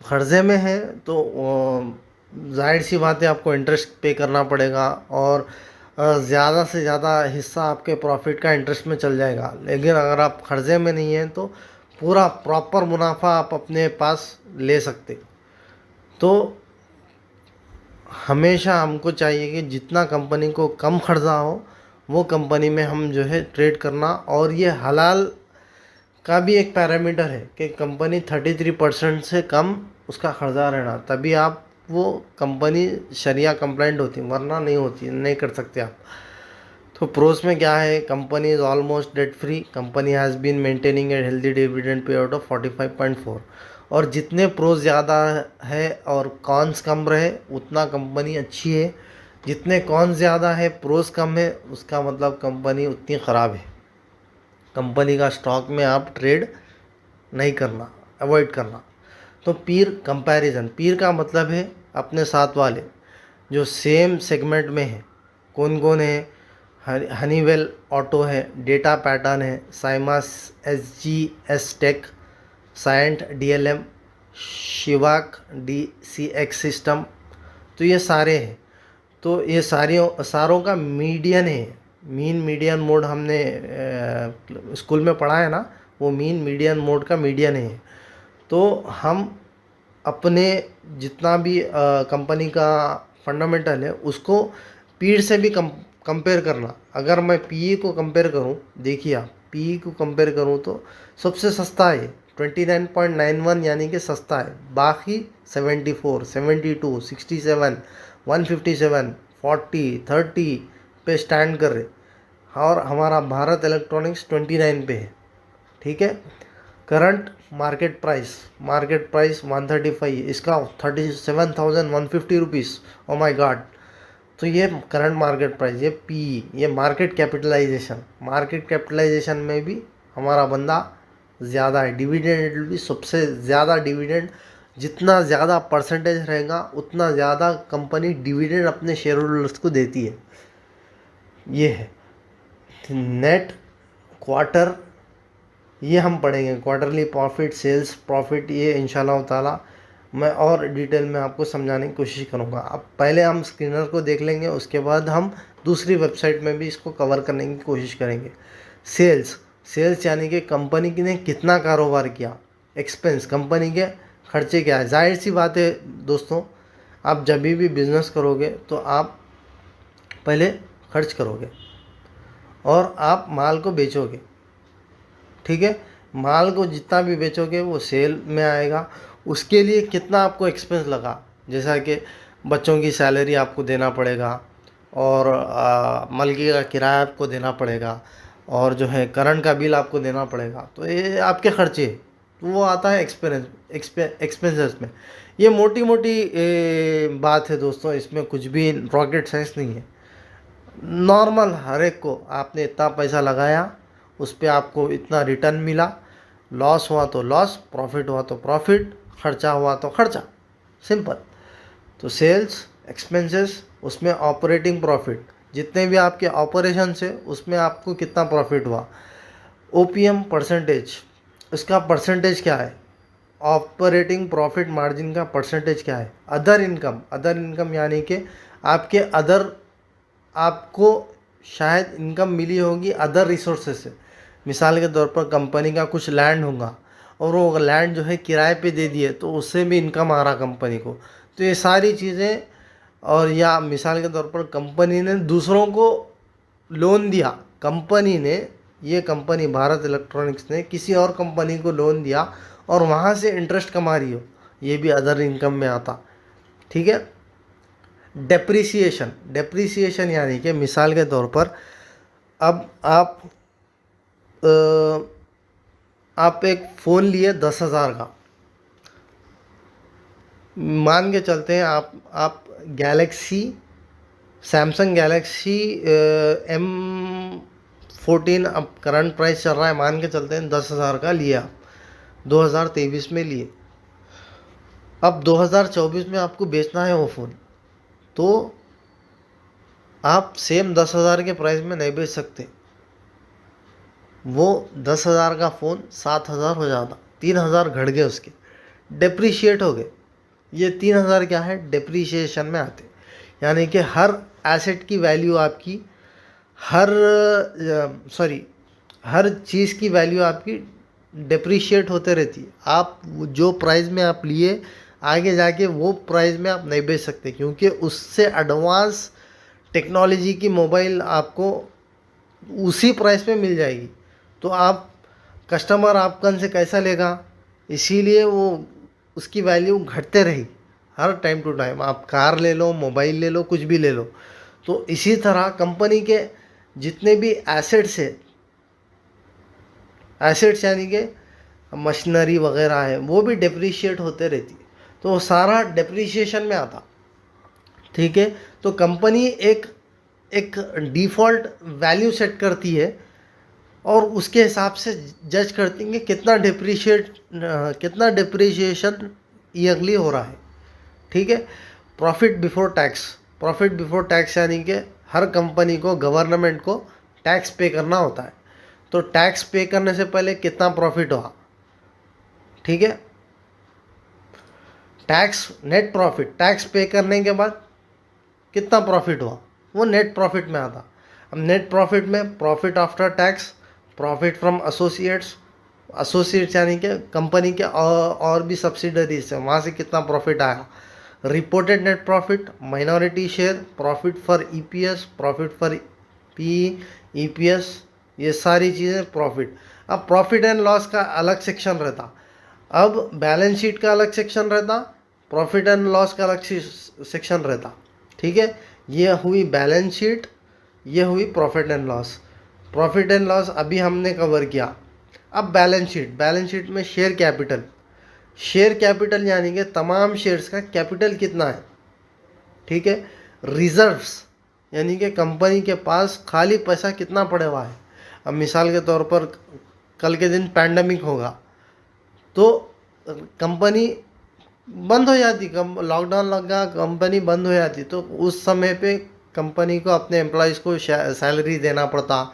कर्जे में है तो जाहिर सी बात है आपको इंटरेस्ट पे करना पड़ेगा, और ज़्यादा से ज़्यादा हिस्सा आपके प्रॉफिट का इंटरेस्ट में चल जाएगा। लेकिन अगर आप कर्जे में नहीं हैं तो पूरा प्रॉपर मुनाफा आप अपने पास ले सकते। तो हमेशा हमको चाहिए कि जितना कंपनी को कम खर्चा हो वो कंपनी में हम जो है ट्रेड करना। और ये हलाल का भी एक पैरामीटर है कि कंपनी 33% से कम उसका खर्चा रहना, तभी आप वो कंपनी शरिया कंप्लाइंट होती, वरना नहीं होती, नहीं कर सकते आप। तो प्रोस में क्या है, company is almost debt free, company has been maintaining a healthy dividend payout of 45.4। और जितने प्रोस ज़्यादा है और कॉन्स कम रहे उतना कंपनी अच्छी है। जितने कॉन्स ज़्यादा है प्रोस कम है, उसका मतलब कंपनी उतनी ख़राब है। कंपनी का स्टॉक में आप ट्रेड नहीं करना, अवॉइड करना। तो पीर कंपैरिजन, पीर का मतलब है अपने साथ वाले जो सेम सेगमेंट में है। कौन कौन है, हनीवेल ऑटो है, डेटा पैटर्न है, साइमास SGS टेक, साइंट DLM, शिवाक DCX सिस्टम। तो ये सारे हैं। तो ये सारों का मीडियन है। मीन मीडियन मोड हमने स्कूल में पढ़ा है ना, वो मीन मीडियन मोड का मीडियन है। तो हम अपने जितना भी कंपनी का फंडामेंटल है उसको पीर से भी कंपेयर करना। अगर मैं PE को कंपेयर करूं, देखिए आप PE को कंपेयर करूं तो सबसे सस्ता है 29.91, यानी कि सस्ता है। बाकी 74, 72, 67, 157, 40, 30 पे स्टैंड कर रहे, और हमारा भारत इलेक्ट्रॉनिक्स 29 पे है। ठीक है। करंट मार्केट प्राइस 135, इसका 37,150 रुपीज़। ओ माई गॉड। तो ये करंट मार्केट प्राइस, ये PE, ये मार्केट कैपिटलाइजेशन में भी हमारा बंदा ज़्यादा है। डिविडेंड भी सबसे ज़्यादा, डिविडेंड जितना ज़्यादा परसेंटेज रहेगा उतना ज़्यादा कंपनी डिविडेंड अपने शेयर होल्डर्स को देती है। ये है नेट क्वार्टर, ये हम पढ़ेंगे, क्वार्टरली प्रॉफिट, सेल्स प्रॉफिट, ये इंशाल्लाह ताला मैं और डिटेल में आपको समझाने की कोशिश करूँगा। अब पहले हम स्क्रीनर को देख लेंगे, उसके बाद हम दूसरी वेबसाइट में भी इसको कवर करने की कोशिश करेंगे। सेल्स यानी कि कंपनी ने कितना कारोबार किया। एक्सपेंस, कंपनी के खर्चे क्या है। जाहिर सी बात है दोस्तों, आप जब भी बिज़नेस करोगे तो आप पहले खर्च करोगे और आप माल को बेचोगे। ठीक है। माल को जितना भी बेचोगे वो सेल में आएगा। उसके लिए कितना आपको एक्सपेंस लगा, जैसा कि बच्चों की सैलरी आपको देना पड़ेगा, और मलकी का किराया आपको देना पड़ेगा, और जो है करंट का बिल आपको देना पड़ेगा। तो ये आपके खर्चे, तो वो आता है एक्सपेंसेस में। ये मोटी मोटी बात है दोस्तों, इसमें कुछ भी रॉकेट साइंस नहीं है। नॉर्मल हर एक को, आपने इतना पैसा लगाया, उस पर आपको इतना रिटर्न मिला, लॉस हुआ तो लॉस, प्रॉफिट हुआ तो प्रॉफिट, खर्चा हुआ तो खर्चा, सिंपल। तो सेल्स, एक्सपेंसेस, उसमें ऑपरेटिंग प्रॉफिट, जितने भी आपके ऑपरेशन है उसमें आपको कितना प्रॉफिट हुआ। OPM परसेंटेज, इसका परसेंटेज क्या है, ऑपरेटिंग प्रॉफिट मार्जिन का परसेंटेज क्या है। अदर इनकम यानी कि आपके आपको शायद इनकम मिली होगी अदर रिसोर्सेज से। मिसाल के तौर पर कंपनी का कुछ लैंड होगा और वो लैंड जो है किराए पे दे दिए, तो उससे भी इनकम आ रहा कंपनी को। तो ये सारी चीज़ें, और मिसाल के तौर पर कंपनी ने दूसरों को लोन दिया, कंपनी ने ये कंपनी भारत इलेक्ट्रॉनिक्स ने किसी और कंपनी को लोन दिया और वहाँ से इंटरेस्ट कमा रही हो, ये भी अदर इनकम में आता। ठीक है। डेप्रिसिएशन, डेप्रिसिएशन यानी कि मिसाल के तौर पर अब आप एक फ़ोन लिए 10,000 का, मान के चलते हैं आप गैलेक्सी, सैमसंग गैलेक्सी M14 अब करंट प्राइस चल रहा है, मान के चलते हैं 10,000 का लिया, 2023 में लिए। अब 2024 में आपको बेचना है वो फ़ोन, तो आप सेम 10,000 के प्राइस में नहीं बेच सकते। वो 10,000 का फ़ोन 7,000 हो जाता, 3,000 घट गए, उसके डेप्रीशिएट हो गए। ये 3,000 क्या है, डेप्रीशिएशन में आते। यानी कि हर एसेट की वैल्यू आपकी, हर चीज़ की वैल्यू आपकी डेप्रीशिएट होते रहती है। आप जो प्राइस में आप लिए, आगे जाके वो प्राइस में आप नहीं बेच सकते, क्योंकि उससे एडवांस टेक्नोलॉजी की मोबाइल आपको उसी प्राइस में मिल जाएगी। तो आप कस्टमर आपकन से कैसा लेगा, इसीलिए वो उसकी वैल्यू घटते रही हर टाइम टू टाइम। आप कार ले लो, मोबाइल ले लो, कुछ भी ले लो। तो इसी तरह कंपनी के जितने भी एसेट्स है, एसेट्स यानी कि मशीनरी वगैरह है, वो भी डेप्रीशिएट होते रहती है, तो वो सारा डेप्रीशिएशन में आता। ठीक है। तो कंपनी एक डिफ़ॉल्ट वैल्यू सेट करती है और उसके हिसाब से जज करती है कि कितना डिप्रिशिएशन ईयरली हो रहा है। ठीक है। Profit before tax, profit before tax यानी कि हर कंपनी को, गवर्नमेंट को टैक्स पे करना होता है। तो टैक्स पे करने से पहले कितना प्रॉफिट हुआ, ठीक है, टैक्स, नेट प्रॉफिट, टैक्स पे करने के बाद कितना प्रॉफिट हुआ, वो नेट प्रॉफिट में आता। अब नेट प्रॉफिट में profit after tax, profit from associates, associates यानी कि कंपनी के और भी सब्सिडरीज है, वहाँ से कितना प्रॉफिट आया, reported net profit, minority share, profit for EPS, profit for P EPS, ये सारी चीज़ें प्रॉफिट। अब प्रॉफिट एंड लॉस का अलग सेक्शन रहता, अब बैलेंस शीट का अलग सेक्शन रहता, प्रॉफिट एंड लॉस का अलग सेक्शन रहता। ठीक है। ये हुई बैलेंस शीट, ये हुई profit and loss. Profit and loss अभी हमने कवर किया। अब बैलेंस शीट, बैलेंस शीट में शेयर कैपिटल, शेयर कैपिटल यानी कि तमाम शेयर्स का कैपिटल कितना है। ठीक है। रिजर्व्स यानी कि कंपनी के पास खाली पैसा कितना पड़ा हुआ है। अब मिसाल के तौर पर कल के दिन पैंडमिक होगा तो कंपनी बंद हो जाती, लॉकडाउन लगा, कंपनी बंद हो जाती, तो उस समय पे कंपनी को अपने एम्प्लॉयज़ को सैलरी देना पड़ता,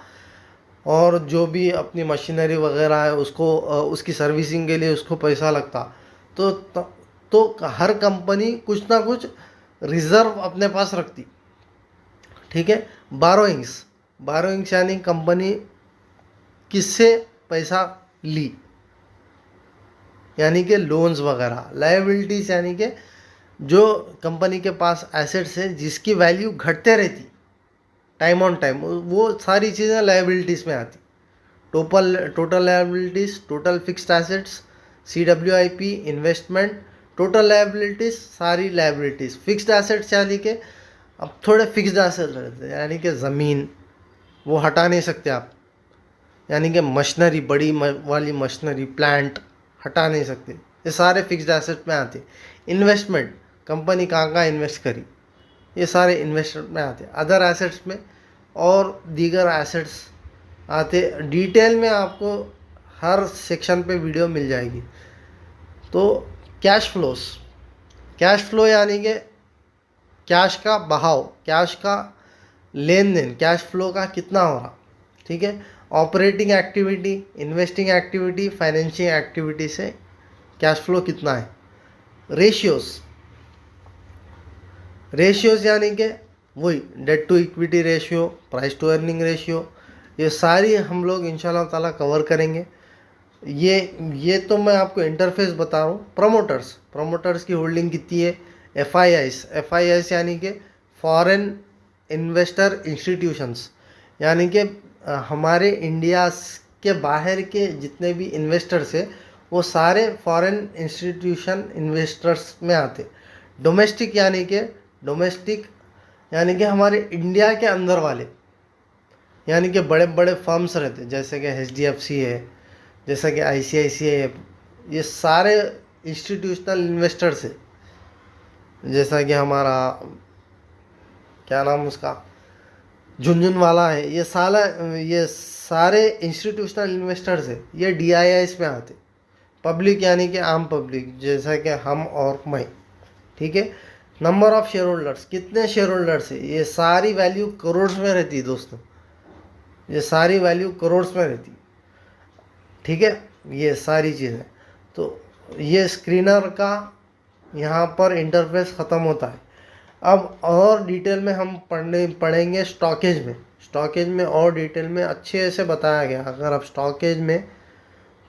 और जो भी अपनी मशीनरी वगैरह है उसको उसकी सर्विसिंग के लिए उसको पैसा लगता। तो हर कंपनी कुछ ना कुछ रिज़र्व अपने पास रखती। ठीक है। बारोइंग्स, बारोइंग्स यानी कंपनी किससे पैसा ली, यानी कि लोन्स वगैरह। लायबिलिटीज़ यानी कि जो कंपनी के पास एसेट्स है जिसकी वैल्यू घटते रहती टाइम ऑन टाइम, वो सारी चीज़ें लायबिलिटीज़ में आती। Total liabilities, total fixed assets, CWIP, investment, total liabilities, सारी लायबिलिटीज़। फिक्स्ड एसेट्स यानी कि अब थोड़े फिक्स्ड एसेट्स रहते हैं, यानी कि ज़मीन वो हटा नहीं सकते आप, यानी कि मशीनरी, बड़ी वाली मशीनरी, प्लांट हटा नहीं सकते, ये सारे फिक्स्ड एसेट में आते। इन्वेस्टमेंट, कंपनी कहाँ इन्वेस्ट करी, ये सारे इन्वेस्टमेंट में आते। अदर एसेट्स में और दीगर एसेट्स आते। डिटेल में आपको हर सेक्शन पे वीडियो मिल जाएगी। तो कैश फ्लोस, कैश फ्लो यानी कि कैश का बहाव, कैश का लेन देन, कैश फ्लो का कितना हो रहा। ठीक है। Operating activity, investing activity, financial activity से कैश फ्लो कितना है। रेशियोज, रेशियोज यानी कि वही debt to equity ratio, price to earning ratio, ये सारी हम लोग इंशाल्लाह ताला कवर करेंगे। ये तो मैं आपको इंटरफेस बता रहा हूँ। प्रमोटर्स, प्रमोटर्स की होल्डिंग कितनी है। FIIs यानी कि फॉरेन इन्वेस्टर इंस्टीट्यूशंस, यानी कि हमारे इंडिया के बाहर के जितने भी इन्वेस्टर्स है वो सारे फॉरेन इंस्टीट्यूशन इन्वेस्टर्स में आते। डोमेस्टिक यानी कि हमारे इंडिया के अंदर वाले, यानी कि बड़े बड़े फर्म्स रहते जैसे कि HDFC है, जैसा कि ICICI है, ये सारे इंस्टीट्यूशनल इन्वेस्टर्स है। जैसा कि हमारा क्या नाम उसका झुनझुनवाला है, ये सारे इंस्टीट्यूशनल इन्वेस्टर्स है, ये DIIs में आते। पब्लिक यानी कि आम पब्लिक जैसा कि हम और मैं, ठीक है। नंबर ऑफ शेयर होल्डर्स, कितने शेयर होल्डर्स है, ये सारी वैल्यू करोड़ में रहती है दोस्तों, ये सारी वैल्यू करोड़ में रहती है, ठीक है। ये सारी चीज़ें, तो ये स्क्रीनर का यहाँ पर इंटरफेस ख़त्म होता है। अब और डिटेल में हम पढ़ेंगे स्टॉकेज में और डिटेल में अच्छे से बताया गया। अगर आप स्टॉकेज में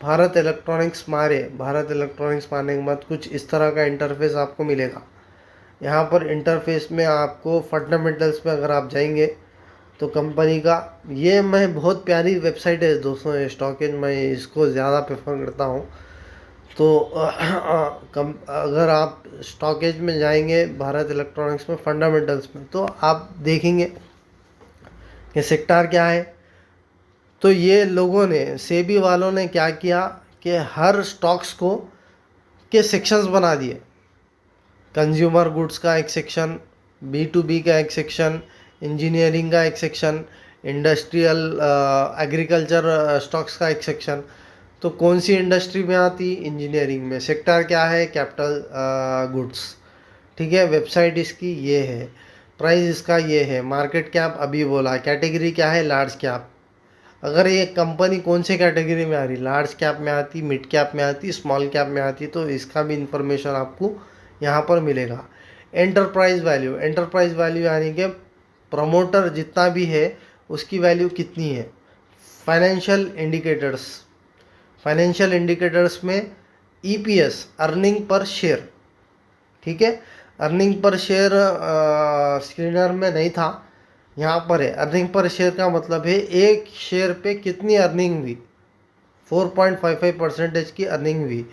भारत इलेक्ट्रॉनिक्स मारने के बाद कुछ इस तरह का इंटरफेस आपको मिलेगा। यहाँ पर इंटरफेस में आपको फंडामेंटल्स में अगर आप जाएंगे तो कंपनी का ये मैं बहुत प्यारी वेबसाइट है दोस्तों, ये स्टॉकेज, मैं इसको ज़्यादा प्रेफर करता हूँ। तो अगर आप स्टॉकेज में जाएंगे भारत इलेक्ट्रॉनिक्स में फंडामेंटल्स में, तो आप देखेंगे कि सेक्टर क्या है। तो ये लोगों ने, सेबी वालों ने क्या किया कि हर स्टॉक्स को के सेक्शंस बना दिए। कंज्यूमर गुड्स का एक सेक्शन, B2B का एक सेक्शन, इंजीनियरिंग का एक सेक्शन, इंडस्ट्रियल एग्रीकल्चर स्टॉक्स का एक सेक्शन। तो कौन सी इंडस्ट्री में आती, इंजीनियरिंग में। सेक्टर क्या है, कैपिटल गुड्स, ठीक है। वेबसाइट इसकी ये है, प्राइस इसका ये है, मार्केट कैप अभी बोला, कैटेगरी क्या है, लार्ज कैप। अगर ये कंपनी कौन से कैटेगरी में आ रही, लार्ज कैप में आती, मिड कैप में आती, स्मॉल कैप में आती, तो इसका भी इंफॉर्मेशन आपको यहाँ पर मिलेगा। एंटरप्राइज वैल्यू यानी कि प्रमोटर जितना भी है उसकी वैल्यू कितनी है। फाइनेंशियल इंडिकेटर्स में EPS, अर्निंग पर शेयर, ठीक है। अर्निंग पर शेयर स्क्रीनर में नहीं था, यहाँ पर है। अर्निंग पर शेयर का मतलब है एक शेयर पे कितनी अर्निंग हुई, 4.55% की अर्निंग हुई।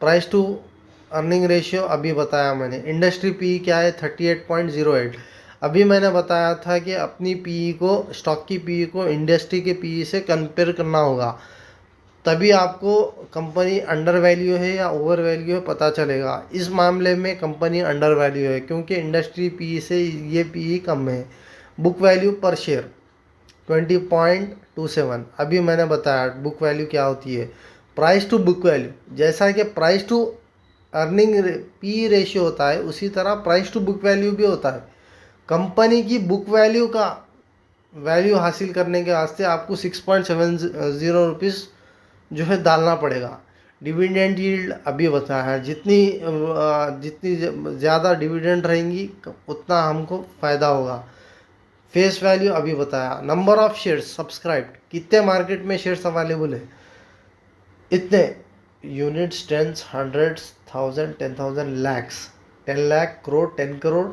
प्राइस टू अर्निंग रेशियो अभी बताया मैंने। इंडस्ट्री PE क्या है, 38.08। अभी मैंने बताया था कि अपनी PE को, स्टॉक की PE को इंडस्ट्री के PE से कंपेयर करना होगा, तभी आपको कंपनी अंडर वैल्यू है या ओवर वैल्यू है पता चलेगा। इस मामले में कंपनी अंडर वैल्यू है क्योंकि इंडस्ट्री PE से ये PE कम है। बुक वैल्यू पर शेयर 20.27। अभी मैंने बताया बुक वैल्यू क्या होती है। प्राइस टू बुक वैल्यू, जैसा कि price to earning PE ratio होता है, उसी तरह प्राइस टू बुक वैल्यू भी होता है। कंपनी की बुक वैल्यू का वैल्यू हासिल करने के वास्ते आपको 6.70 रुपीज़ जो है डालना पड़ेगा। डिविडेंड यील्ड अभी बताया है, जितनी ज़्यादा डिविडेंड रहेंगी उतना हमको फ़ायदा होगा। फेस वैल्यू अभी बताया। नंबर ऑफ शेयर्स सब्सक्राइब्ड, कितने मार्केट में शेयर्स अवेलेबल है, इतने units, tens, hundreds, 1000, 10,000, lakhs, 10 lakh, crore, 10 crore,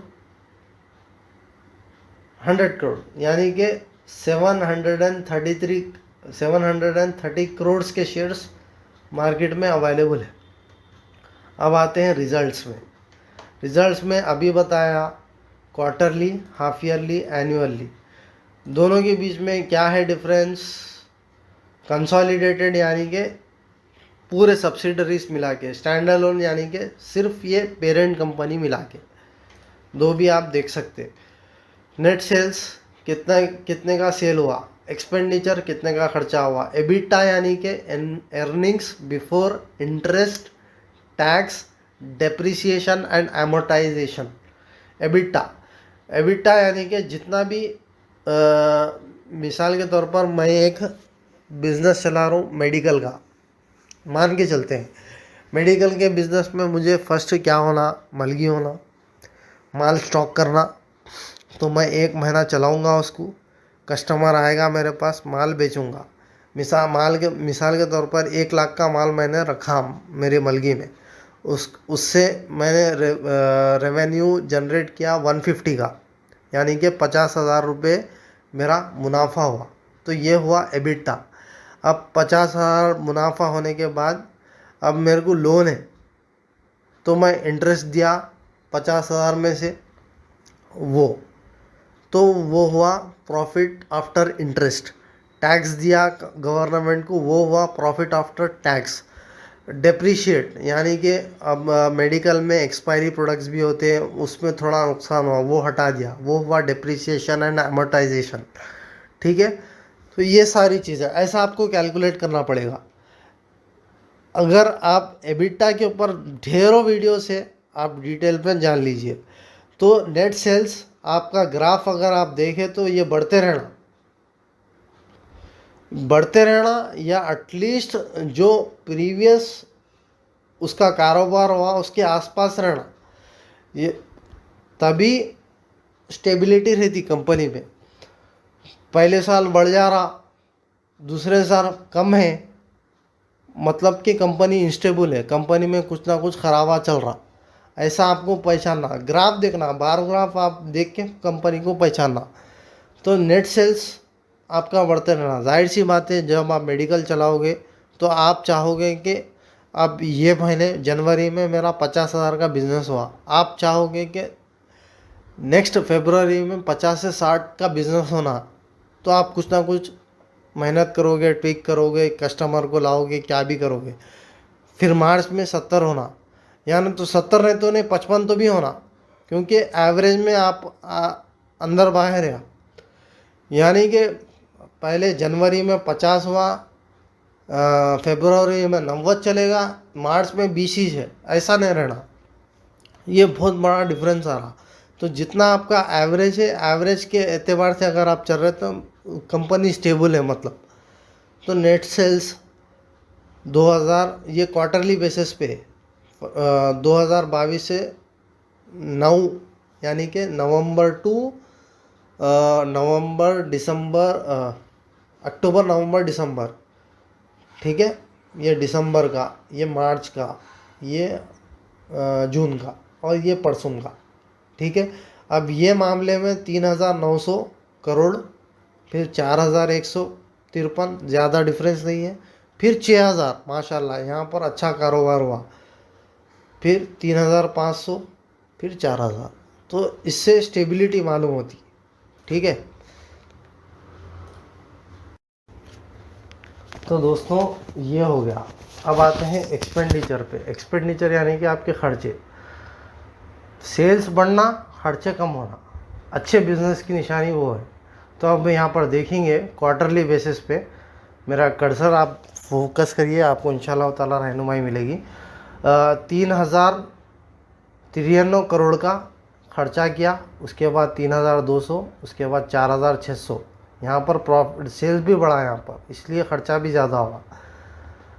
100 crore, यानी कि 730 करोड़ के शेयर्स मार्केट में अवेलेबल है। अब आते हैं रिजल्ट्स में अभी बताया क्वार्टरली, हाफ ईयरली, एनुअली, दोनों के बीच में क्या है डिफरेंस। कंसोलिडेटेड यानी कि पूरे सब्सिडरीज मिला के, स्टैंड अलोन यानी कि सिर्फ ये पेरेंट कंपनी मिला के, दो भी आप देख सकते। नेट सेल्स कितने का सेल हुआ, एक्सपेंडिचर कितने का खर्चा हुआ। एबिटा यानी कि earnings before interest, tax, depreciation and amortisation. EBITDA यानी कि जितना भी मिसाल के तौर पर मैं एक बिज़नेस चला रहा हूँ मेडिकल का, मान के चलते हैं मेडिकल के बिज़नेस में मुझे फर्स्ट क्या होना, मलगी होना, माल स्टॉक करना। तो मैं 1 महीना चलाऊंगा उसको, कस्टमर आएगा मेरे पास, माल बेचूंगा। मिसाल के तौर पर 1 लाख का माल मैंने रखा मेरे मलगी में, उससे मैंने रेवेन्यू जनरेट किया 150 का, यानी कि 50,000 रुपये मेरा मुनाफा हुआ, तो ये हुआ एबिटा। अब 50,000 मुनाफा होने के बाद अब मेरे को लोन है, तो मैं इंटरेस्ट दिया 50,000 में से, वो हुआ प्रॉफिट आफ्टर इंटरेस्ट। टैक्स दिया गवर्नमेंट को, वो हुआ प्रॉफिट आफ्टर टैक्स। डेप्रीशिएट यानी कि अब मेडिकल में एक्सपायरी प्रोडक्ट्स भी होते हैं, उसमें थोड़ा नुकसान हुआ, वो हटा दिया, वो हुआ डेप्रीसिएशन एंड अमोर्टाइजेशन। ठीक है, तो ये सारी चीज़ें ऐसा आपको कैलकुलेट करना पड़ेगा। अगर आप एबिटा के ऊपर ढेरों वीडियो से आप डिटेल पे जान लीजिए। तो नेट सेल्स आपका ग्राफ अगर आप देखें तो ये बढ़ते रहना या एटलीस्ट जो प्रीवियस उसका कारोबार हुआ उसके आसपास रहना, ये तभी स्टेबिलिटी रहती कंपनी में। पहले साल बढ़ जा रहा, दूसरे साल कम है, मतलब कि कंपनी इंस्टेबल है, कंपनी में कुछ ना कुछ खराबा चल रहा, ऐसा आपको पहचानना। ग्राफ देखना, बार ग्राफ आप देख के कंपनी को पहचानना। तो नेट सेल्स आपका बढ़ते रहना। जाहिर सी बात है, जब आप मेडिकल चलाओगे तो आप चाहोगे कि अब ये महीने जनवरी में मेरा 50,000 का बिज़नेस हुआ, आप चाहोगे कि नेक्स्ट फरवरी में 50 से 60 का बिज़नेस होना। तो आप कुछ ना कुछ मेहनत करोगे, ट्विक करोगे, कस्टमर को लाओगे, क्या भी करोगे। फिर मार्च में 70 होना, यानी तो 70 नहीं तो नहीं 55 तो भी होना, क्योंकि एवरेज में आप अंदर बाहर है। यानी कि पहले जनवरी में 50 हुआ, फरवरी में 90 चलेगा, मार्च में 20 ही है, ऐसा नहीं रहना। ये बहुत बड़ा डिफरेंस आ रहा। तो जितना आपका एवरेज है, एवरेज के एतबार से अगर आप चल रहे तो कंपनी स्टेबल है मतलब। तो नेट सेल्स 2000 ये क्वार्टरली बेसिस पे 2022 से 9 यानी कि नवंबर टू नवंबर दिसंबर अक्टूबर नवंबर दिसंबर, ठीक है, ये दिसंबर का, ये मार्च का, ये जून का और ये परसों का। ठीक है, अब ये मामले में 3,900 करोड़, फिर 4,153, ज़्यादा डिफरेंस नहीं है, फिर 6,000, माशाल्लाह यहाँ पर अच्छा कारोबार हुआ, फिर 3,500, फिर 4,000। तो इससे स्टेबिलिटी मालूम होती। ठीक है, तो दोस्तों ये हो गया। अब आते हैं एक्सपेंडिचर पे। एक्सपेंडिचर यानी कि आपके खर्चे। सेल्स बढ़ना, खर्चे कम होना, अच्छे बिजनेस की निशानी वो है। तो अब यहाँ पर देखेंगे क्वार्टरली बेसिस पे, मेरा कर्सर आप फोकस करिए, आपको इंशाल्लाह ताला रहनुमाई मिलेगी। 3,093 करोड़ का खर्चा किया, उसके बाद 3,200, उसके बाद 4,600। यहाँ पर प्रॉफिट सेल्स भी बढ़ा यहाँ पर, इसलिए खर्चा भी ज़्यादा हुआ।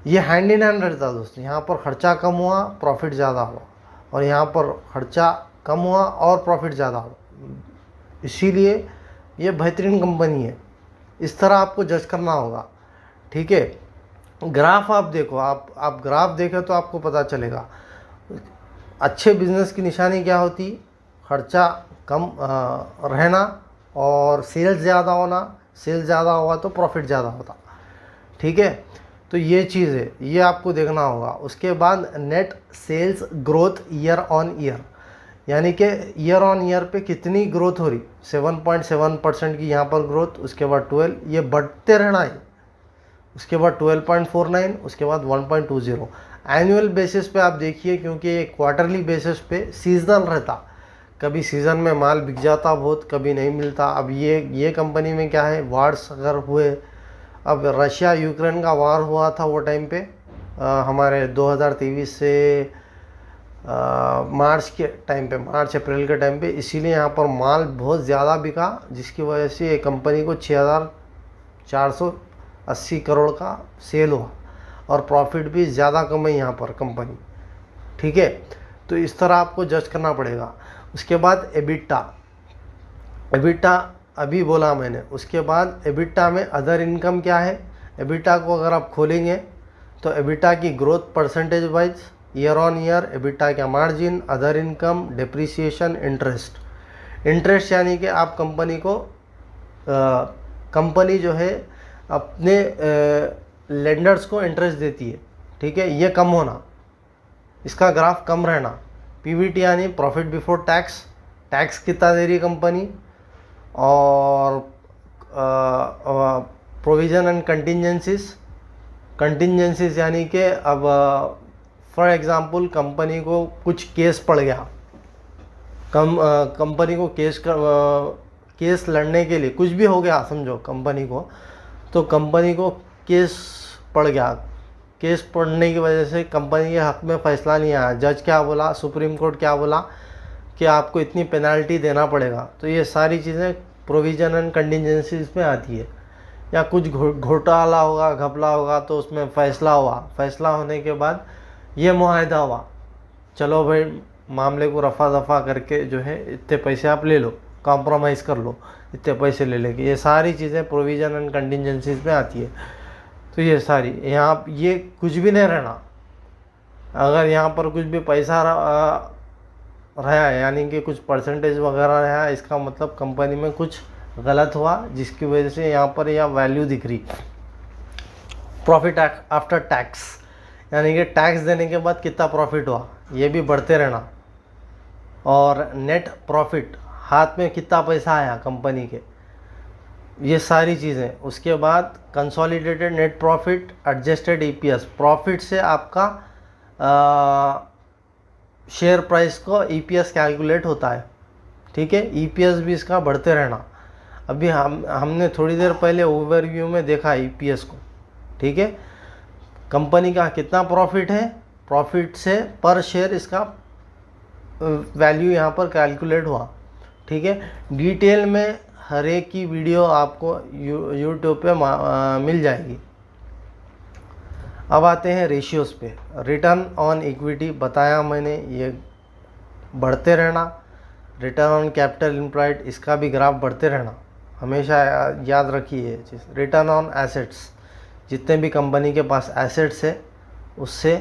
ये हैंड इन हैंड रहता है दोस्तों। यहाँ पर खर्चा कम हुआ, प्रॉफिट ज़्यादा हुआ, और यहाँ पर खर्चा कम हुआ और प्रॉफिट ज़्यादा हुआ। इसीलिए ये बेहतरीन कंपनी है। इस तरह आपको जज करना होगा। ठीक है, ग्राफ आप देखो, आप ग्राफ देखें तो आपको पता चलेगा अच्छे बिजनेस की निशानी क्या होती। खर्चा कम रहना और सेल्स ज़्यादा होना। सेल्स ज़्यादा हुआ तो प्रॉफिट ज़्यादा होता। ठीक है, तो ये चीज़ है, ये आपको देखना होगा। उसके बाद net sales growth year on year, यानी कि ईयर ऑन ईयर पे कितनी ग्रोथ हो रही। 7.7% की यहाँ पर ग्रोथ, उसके बाद 12, ये बढ़ते रहना है। उसके बाद 12.49, उसके बाद 1.20। एनुअल बेसिस पे आप देखिए, क्योंकि ये क्वार्टरली बेसिस पे सीजनल रहता। कभी सीज़न में माल बिक जाता बहुत, कभी नहीं मिलता। अब ये कंपनी में क्या है, वार्स अगर हुए, अब रशिया यूक्रेन का वार हुआ था वो टाइम पे, हमारे 2023 से मार्च के टाइम पे, मार्च अप्रैल के टाइम पे, इसीलिए यहाँ पर माल बहुत ज़्यादा बिका, जिसकी वजह से ये कंपनी को 6,480 करोड़ का सेल हुआ, और प्रॉफिट भी ज़्यादा कमाई यहाँ पर कंपनी। ठीक है, तो इस तरह आपको जज करना पड़ेगा। उसके बाद एबिटा अभी बोला मैंने। उसके बाद एबिटा में अदर इनकम क्या है। एबिटा को अगर आप खोलेंगे तो एबिटा की growth percentage wise, year on year, EBITDA का margin, other income, depreciation, interest यानी कि आप कंपनी को कंपनी जो है अपने लेंडर्स को इंटरेस्ट देती है, ठीक है, ये कम होना, इसका ग्राफ कम रहना। पीबीटी यानी प्रॉफिट बिफोर टैक्स, टैक्स कितना दे रही कंपनी, और प्रोविज़न एंड कंटिजेंसीज यानी कि अब फॉर एग्ज़ाम्पल कंपनी को कुछ केस पड़ गया, कंपनी को केस लड़ने के लिए कुछ भी हो गया समझो कंपनी को, तो कंपनी को केस पड़ गया, केस पड़ने की वजह से कंपनी के हक़ में फ़ैसला नहीं आया, जज क्या बोला, सुप्रीम कोर्ट क्या बोला कि आपको इतनी पेनल्टी देना पड़ेगा, तो ये सारी चीज़ें प्रोविज़न एंड कंटिजेंसीज में आती है। या कुछ घोटाला होगा, घपला होगा, तो उसमें फ़ैसला हुआ, फ़ैसला होने के बाद ये मुआहदा हुआ, चलो भाई मामले को रफा दफा करके जो है इतने पैसे आप ले लो, कॉम्प्रोमाइज़ कर लो, इतने पैसे ले लेंगे, ये सारी चीज़ें प्रोविज़न एंड कंटिजेंसीज में आती है। तो ये सारी यहाँ ये कुछ भी नहीं रहना, अगर यहाँ पर कुछ भी पैसा रहा है यानी कि कुछ परसेंटेज वगैरह रहा, इसका मतलब कंपनी में कुछ गलत हुआ, जिसकी वजह से यहाँ पर यह वैल्यू दिख रही। प्रॉफिट आफ्टर टैक्स यानी कि टैक्स देने के बाद कितना प्रॉफिट हुआ, ये भी बढ़ते रहना। और नेट प्रॉफिट, हाथ में कितना पैसा आया कंपनी के, ये सारी चीज़ें। उसके बाद consolidated net profit, adjusted EPS, profit से आपका शेयर प्राइस को ईपीएस कैलकुलेट होता है, ठीक है, ईपीएस भी इसका बढ़ते रहना। अभी हमने थोड़ी देर पहले ओवरव्यू में देखा ईपीएस को, ठीक है, कंपनी का कितना प्रॉफिट है, प्रॉफिट से पर शेयर इसका वैल्यू यहाँ पर कैलकुलेट हुआ, ठीक है। डिटेल में हर एक की वीडियो आपको यूट्यूब पे मिल जाएगी। अब आते हैं रेशियोज़ पे। रिटर्न ऑन इक्विटी बताया मैंने, ये बढ़ते रहना। रिटर्न ऑन कैपिटल एम्प्लॉयड, इसका भी ग्राफ बढ़ते रहना, हमेशा याद रखिए ये चीज़। रिटर्न ऑन एसेट्स, जितने भी कंपनी के पास एसेट्स है उससे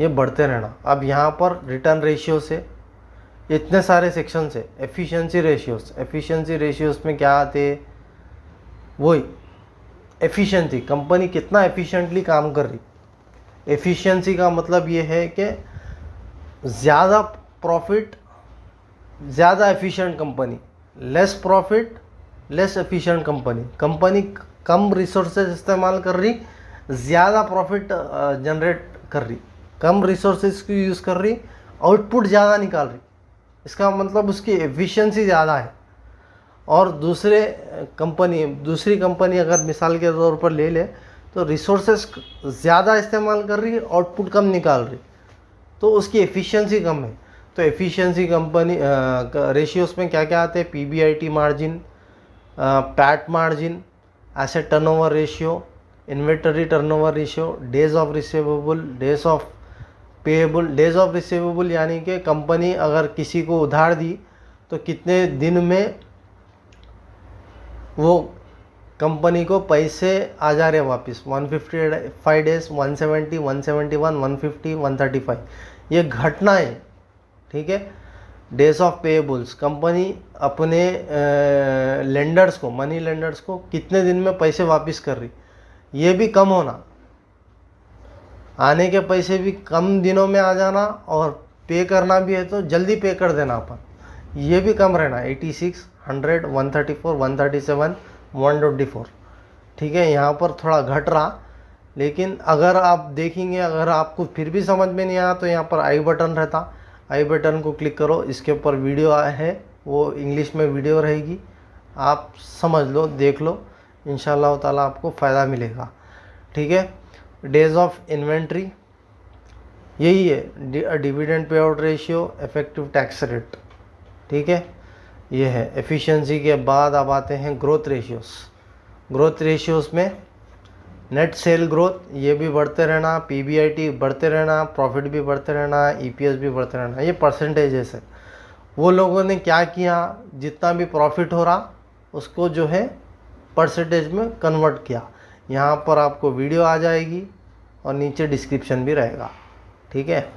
ये बढ़ते रहना। अब यहाँ पर रिटर्न रेशियो से इतने सारे सेक्शन है। एफिशिएंसी रेशियोज, एफिशिएंसी रेशियोज में क्या आते, वही एफिशिएंसी, कंपनी कितना एफिशिएंटली काम कर रही। एफिशिएंसी का मतलब ये है कि ज़्यादा प्रॉफिट ज़्यादा efficient company, less profit less efficient company. Company कम रिसोर्सेज इस्तेमाल कर रही, ज़्यादा प्रॉफिट जनरेट कर रही, कम रिसोर्सेज की यूज़ कर रही, आउटपुट ज़्यादा निकाल रही, इसका मतलब उसकी एफिशिएंसी ज़्यादा है। और दूसरी कंपनी अगर मिसाल के तौर पर ले ले तो रिसोर्सेज ज़्यादा इस्तेमाल कर रही है, आउटपुट कम निकाल रही, तो उसकी एफिशिएंसी कम है। तो एफिशिएंसी कंपनी रेशियोज़ में क्या क्या आते हैं, PBIT margin, PAT margin, asset turnover ratio, inventory turnover ratio, days of receivable, days of payable. Days of receivable यानी कि कंपनी अगर किसी को उधार दी तो कितने दिन में वो कंपनी को पैसे आ जा रहे वापस, 155 डेज, 170, 171, 150, 135, ये घटना है, ठीक है। डेज ऑफ पेएबल्स, कंपनी अपने लेंडर्स को, मनी लेंडर्स को कितने दिन में पैसे वापस कर रही, ये भी कम होना। आने के पैसे भी कम दिनों में आ जाना, और पे करना भी है तो जल्दी पे कर देना अपन, ये भी कम रहना। 86, 100, 134, 137, 124, ठीक है। यहाँ पर थोड़ा घट रहा, लेकिन अगर आप देखेंगे, अगर आपको फिर भी समझ में नहीं आया तो यहाँ पर आई बटन रहता, आई बटन को क्लिक करो, इसके ऊपर वीडियो है, वो इंग्लिश में वीडियो रहेगी, आप समझ लो, देख लो, इंशाल्लाह ताला आपको फ़ायदा मिलेगा, ठीक है। डेज ऑफ इन्वेंट्री यही है, dividend pay out ratio, effective tax rate, ठीक है, ये है। एफिशिएंसी के बाद अब आते हैं ग्रोथ रेशियोस। ग्रोथ रेशियोस में नेट सेल ग्रोथ, ये भी बढ़ते रहना, पीबीआईटी बढ़ते रहना, प्रॉफिट भी बढ़ते रहना, ईपीएस भी बढ़ते रहना, ये परसेंटेजेस है। वो लोगों ने क्या किया, जितना भी प्रॉफिट हो रहा उसको जो है परसेंटेज में कन्वर्ट किया। यहाँ पर आपको वीडियो आ जाएगी और नीचे डिस्क्रिप्शन भी रहेगा, ठीक है,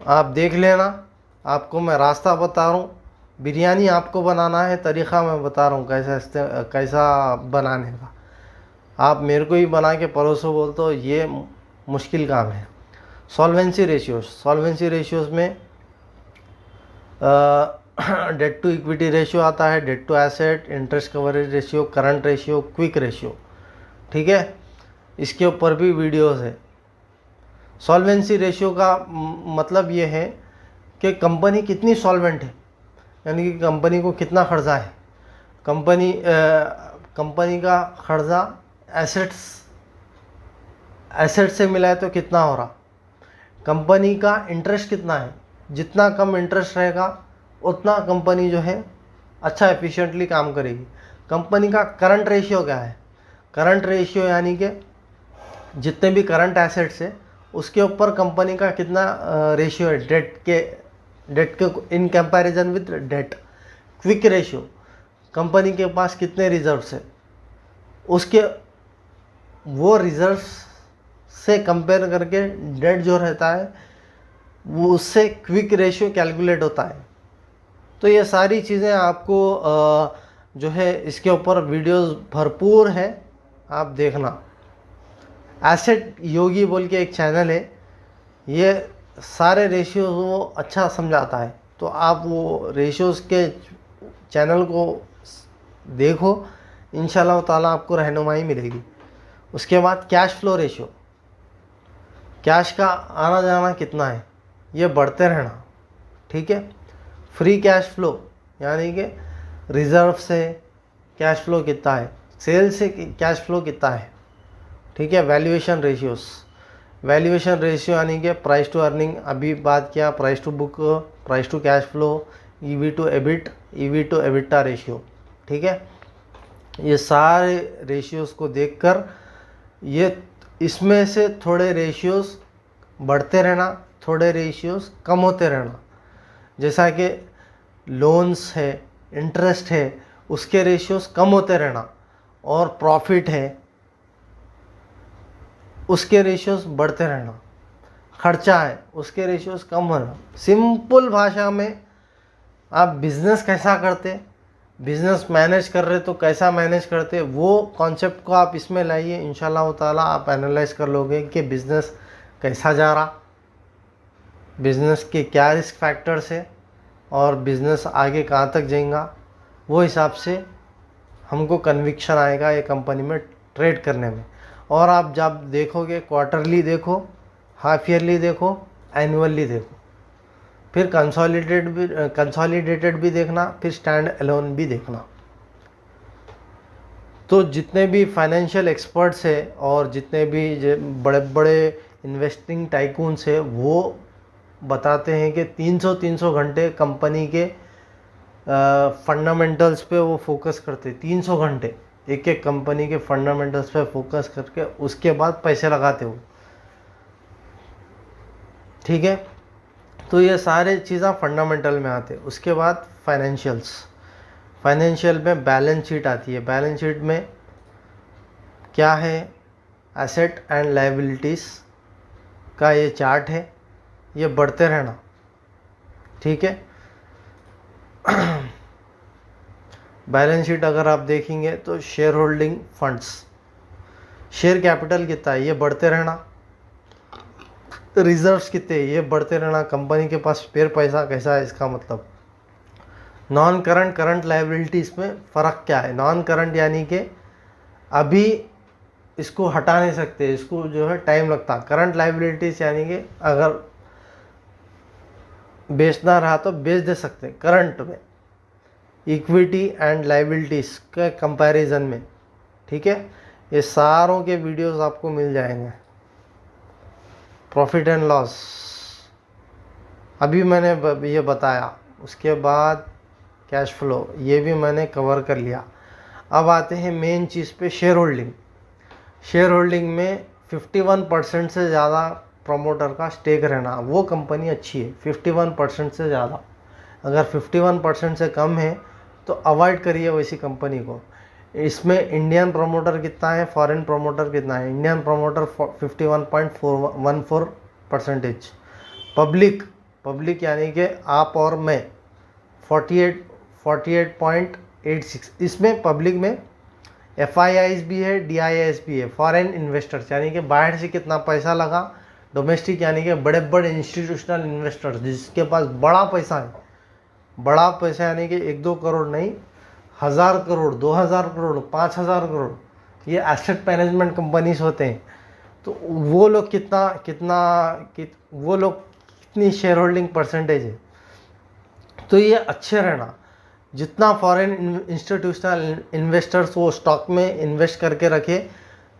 आप देख लेना। आपको मैं रास्ता बता रहा हूँ, बिरयानी आपको बनाना है, तरीक़ा मैं बता रहा हूँ कैसा बनाने का, आप मेरे को ही बना के परोसो बोल तो ये मुश्किल काम है। सॉल्वेंसी रेशियोज में डेट टू इक्विटी रेशियो आता है, debt to asset, interest coverage ratio, current ratio, quick ratio, ठीक है। इसके ऊपर भी वीडियोस है। सॉल्वेंसी रेशियो का मतलब ये है कि कंपनी कितनी सॉल्वेंट है, यानी कि कंपनी को कितना कर्जा है। कंपनी का कर्जा एसेट से मिला है तो कितना हो रहा, कंपनी का इंटरेस्ट कितना है, जितना कम इंटरेस्ट रहेगा उतना कंपनी जो है अच्छा एफिशिएंटली काम करेगी। कंपनी का करंट रेशियो क्या है, करंट रेशियो यानी कि जितने भी करंट एसेट्स है उसके ऊपर कंपनी का कितना रेशियो है डेट के in comparison with debt. Quick ratio, company के पास कितने रिजर्व्स है, उसके वो रिजर्व्स से कंपेयर करके डेट जो रहता है वो उससे क्विक रेशियो कैलकुलेट होता है। तो ये सारी चीज़ें आपको जो है इसके ऊपर वीडियोस भरपूर है, आप देखना। एसेट योगी बोल के एक चैनल है, ये सारे रेशियोज वो अच्छा समझाता है, तो आप वो रेशियोज के चैनल को देखो, इंशाल्लाह ताला आपको रहनुमाई मिलेगी। उसके बाद कैश फ्लो रेशियो, कैश का आना जाना कितना है ये बढ़ते रहना, ठीक है। फ्री कैश फ्लो यानी कि रिज़र्व से कैश फ्लो कितना है, सेल से कैश फ्लो कितना है, ठीक है। वैल्यूएशन रेशियो यानी कि प्राइस टू अर्निंग, अभी बात किया, price to book, price to cash flow, EV to EBIT, EV to EBITDA ratio, ठीक है। ये सारे रेशियोज़ को देखकर ये इसमें से थोड़े रेशियोज़ बढ़ते रहना, थोड़े रेशियोज़ कम होते रहना। जैसा कि लोन्स है, इंटरेस्ट है, उसके रेशियोज़ कम होते रहना, और प्रॉफिट है उसके रेशियोज़ बढ़ते रहना, खर्चा है उसके रेशियोज़ कम होना। सिंपल भाषा में आप बिज़नेस कैसा करते, बिज़नेस मैनेज कर रहे तो कैसा मैनेज करते, वो कॉन्सेप्ट को आप इसमें लाइए, इंशाल्लाह ताला आप एनालाइज कर लोगे कि बिज़नेस कैसा जा रहा, बिज़नेस के क्या रिस्क फैक्टर्स है और बिज़नेस आगे कहाँ तक जाएगा। वो हिसाब से हमको कन्विक्शन आएगा ये कंपनी में ट्रेड करने में। और आप जब देखोगे क्वार्टरली देखो, हाफ ईयरली देखो, एनुअली देखो, फिर कंसोलिडेटेड भी देखना, फिर स्टैंड अलोन भी देखना। तो जितने भी फाइनेंशियल एक्सपर्ट्स है और जितने भी बड़े बड़े इन्वेस्टिंग टाइकून्स है वो बताते हैं कि 300 घंटे कंपनी के फंडामेंटल्स पे वो फोकस करते, 300 घंटे एक एक कंपनी के फंडामेंटल्स पे फोकस करके उसके बाद पैसे लगाते हो, ठीक है। तो ये सारे चीज़ें फंडामेंटल में आते हैं। उसके बाद फाइनेंशियल में बैलेंस शीट आती है। बैलेंस शीट में क्या है, एसेट एंड लायबिलिटीज़ का ये चार्ट है, ये बढ़ते रहना, ठीक है। बैलेंस शीट अगर आप देखेंगे तो share holding funds, share capital कितना है ये बढ़ते रहना, रिजर्व्स कितने ये बढ़ते रहना, कंपनी के पास स्पेयर पैसा कैसा है, इसका मतलब। नॉन करंट करंट लायबिलिटीज़ में फ़र्क क्या है, नॉन करंट यानी कि अभी इसको हटा नहीं सकते, इसको जो है टाइम लगता। करंट लायबिलिटीज़ यानी कि अगर बेचना रहा तो बेच दे सकते करंट में, इक्विटी एंड लायबिलिटीज़ के कंपैरिजन में, ठीक है। ये सारों के वीडियोस आपको मिल जाएंगे। प्रॉफिट एंड लॉस अभी मैंने ये बताया, उसके बाद कैश फ्लो ये भी मैंने कवर कर लिया। अब आते हैं मेन चीज़ पे, शेयर होल्डिंग में 51% से ज़्यादा प्रमोटर का स्टेक रहना, वो कंपनी अच्छी है। 51% से ज़्यादा, अगर 51% से कम है तो अवॉइड करिए वैसी कंपनी को। इसमें इंडियन प्रमोटर कितना है, फॉरेन प्रमोटर कितना है। इंडियन प्रमोटर 51.14%, पब्लिक यानी कि आप और मैं 48.86। इसमें पब्लिक में FIIs भी है, DIIs भी है, फॉरेन इन्वेस्टर्स, यानी कि बाहर से कितना पैसा लगा, डोमेस्टिक यानी कि बड़े बड़े इंस्टीट्यूशनल इन्वेस्टर्स जिसके पास बड़ा पैसा है, बड़ा पैसा यानी कि 1-2 करोड़ नहीं, 1000 करोड़, 2000 करोड़, 5000 करोड़, ये एसेट मैनेजमेंट कंपनीज होते हैं। तो वो लोग वो लोग कितनी शेयर होल्डिंग परसेंटेज है। तो ये अच्छे रहना, जितना फॉरेन इंस्टीट्यूशनल इन्वेस्टर्स वो स्टॉक में इन्वेस्ट करके रखे,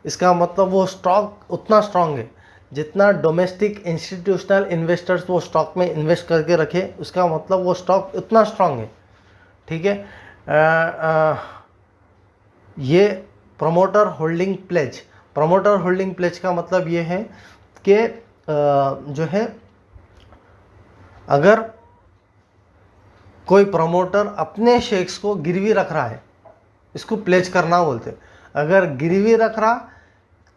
इसका मतलब वो स्टॉक उतना स्ट्रांग है। जितना डोमेस्टिक इंस्टीट्यूशनल इन्वेस्टर्स वो स्टॉक में इन्वेस्ट करके रखे, उसका मतलब वो स्टॉक उतना स्ट्रांग है। ठीक है। ये promoter holding pledge, promoter holding pledge का मतलब ये है कि जो है, अगर कोई प्रमोटर अपने शेयर्स को गिरवी रख रहा है, इसको प्लेज करना बोलते हैं। अगर गिरवी रख रहा,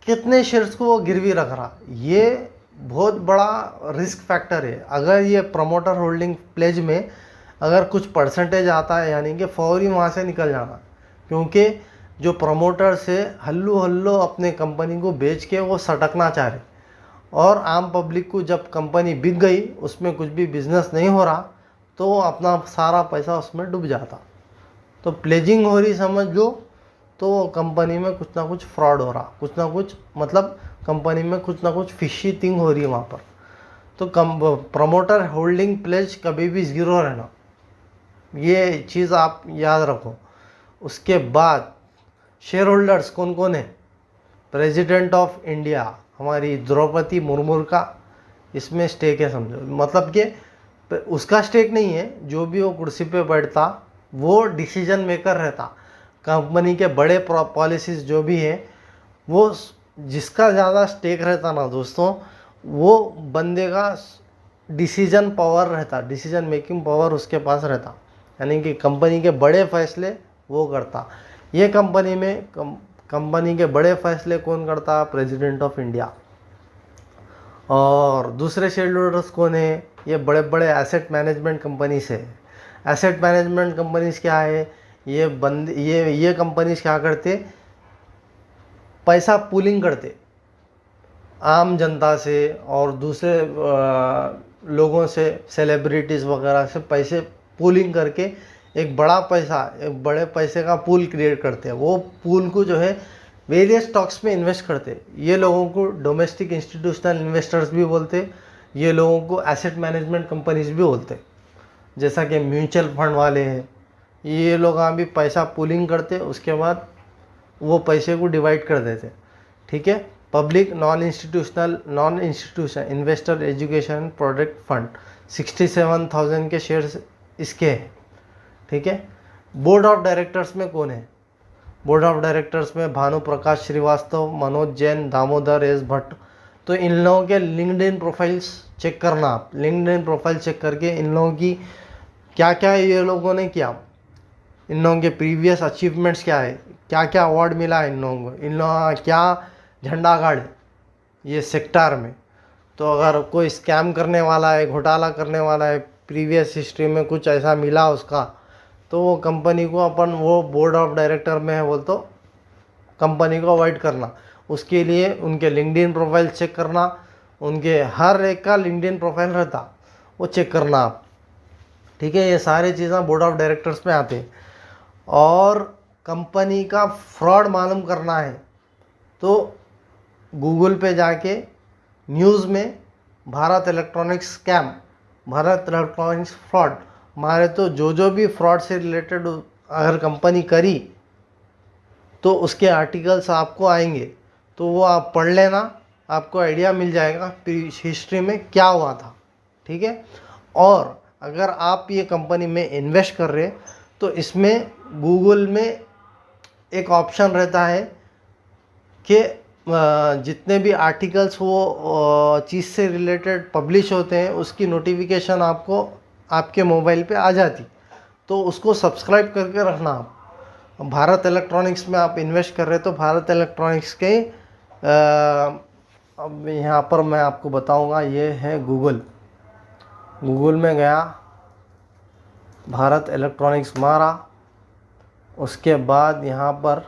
कितने शेयर्स को वो गिरवी रख रहा, ये बहुत बड़ा रिस्क फैक्टर है। अगर ये प्रमोटर होल्डिंग प्लेज में अगर कुछ परसेंटेज आता है, यानी कि फौरी वहाँ से निकल जाना, क्योंकि जो प्रमोटर से हल्लू हल्लो अपने कंपनी को बेच के वो सटकना चाह रहे, और आम पब्लिक को जब कंपनी बिक गई, उसमें कुछ भी बिजनेस नहीं हो रहा, तो अपना सारा पैसा उसमें डूब जाता। तो प्लेजिंग हो रही समझ लो, तो कंपनी में कुछ ना कुछ फ्रॉड हो रहा, कुछ ना कुछ मतलब कंपनी में कुछ ना कुछ फिशी थिंग हो रही है वहाँ पर। तो प्रमोटर होल्डिंग प्लेज कभी भी ज़ीरो रहना, ये चीज़ आप याद रखो। उसके बाद शेयर होल्डर्स कौन कौन है? प्रेसिडेंट ऑफ इंडिया हमारी द्रौपदी मुर्मू का इसमें स्टेक है, समझो। मतलब कि उसका स्टेक नहीं है, जो भी वो कुर्सी पे बैठता वो डिसीजन मेकर रहता। कंपनी के बड़े पॉलिसीज जो भी है, वो जिसका ज़्यादा स्टेक रहता ना दोस्तों, वो बंदे का डिसीजन पावर रहता, डिसीजन मेकिंग पावर उसके पास रहता, यानी कि कंपनी के बड़े फैसले वो करता। ये कंपनी में कंपनी के बड़े फैसले कौन करता? President of India. और दूसरे शेयर होल्डर्स कौन है? ये बड़े बड़े एसेट मैनेजमेंट कंपनीज है। एसेट मैनेजमेंट कंपनीज क्या है? ये कंपनीज क्या करते? पैसा पूलिंग करते आम जनता से और दूसरे लोगों से, सेलिब्रिटीज़ वगैरह से पैसे पूलिंग करके एक बड़े पैसे का पूल क्रिएट करते हैं। वो पूल को जो है वेरियस स्टॉक्स में इन्वेस्ट करते हैं। ये लोगों को डोमेस्टिक इंस्टीट्यूशनल इन्वेस्टर्स भी बोलते, ये लोगों को एसेट मैनेजमेंट कंपनीज भी बोलते, जैसा कि म्यूचुअल फंड वाले हैं। ये लोग भी पैसा पूलिंग करते, उसके बाद वो पैसे को डिवाइड कर देते। ठीक है। Public non institution investor education product fund 67,000 के शेयर्स इसके हैं। ठीक है। बोर्ड ऑफ डायरेक्टर्स में कौन है? बोर्ड ऑफ डायरेक्टर्स में भानु प्रकाश श्रीवास्तव, मनोज जैन, दामोदर एस भट्ट। तो इन लोगों के लिंक्डइन प्रोफाइल्स चेक करना आप। लिंक्डइन प्रोफाइल चेक करके इन लोगों की क्या क्या ये लोगों ने किया, इन लोगों के प्रीवियस अचीवमेंट्स क्या है, क्या क्या अवार्ड मिला है इन लोगों को, इन लोगों का क्या झंडा गाड़ है ये सेक्टर में। तो अगर कोई स्कैम करने वाला है, घोटाला करने वाला है, प्रीवियस हिस्ट्री में कुछ ऐसा मिला उसका, तो वो कंपनी को वो बोर्ड ऑफ डायरेक्टर में है बोल तो कंपनी को अवॉइड करना। उसके लिए उनके लिंक्डइन प्रोफाइल चेक करना, उनके हर एक का लिंक्डइन प्रोफाइल रहता, वो चेक करना आप। ठीक है। ये सारी चीज़ें बोर्ड ऑफ डायरेक्टर्स में आते हैं। और कंपनी का फ्रॉड मालूम करना है तो गूगल पे जाके न्यूज़ में Bharat electronics scam, Bharat electronics fraud मारे, तो जो भी फ्रॉड से रिलेटेड अगर कंपनी करी तो उसके आर्टिकल्स आपको आएंगे, तो वो आप पढ़ लेना, आपको आइडिया मिल जाएगा हिस्ट्री में क्या हुआ था। ठीक है। और अगर आप ये कंपनी में इन्वेस्ट कर रहे तो इसमें गूगल में एक ऑप्शन रहता है कि जितने भी आर्टिकल्स वो चीज़ से रिलेटेड पब्लिश होते हैं, उसकी नोटिफिकेशन आपको आपके मोबाइल पे आ जाती, तो उसको सब्सक्राइब करके रखना आप। भारत इलेक्ट्रॉनिक्स में आप इन्वेस्ट कर रहे तो भारत इलेक्ट्रॉनिक्स के अब यहाँ पर मैं आपको बताऊँगा, ये है गूगल में गया, भारत इलेक्ट्रॉनिक्स मारा, उसके बाद यहाँ पर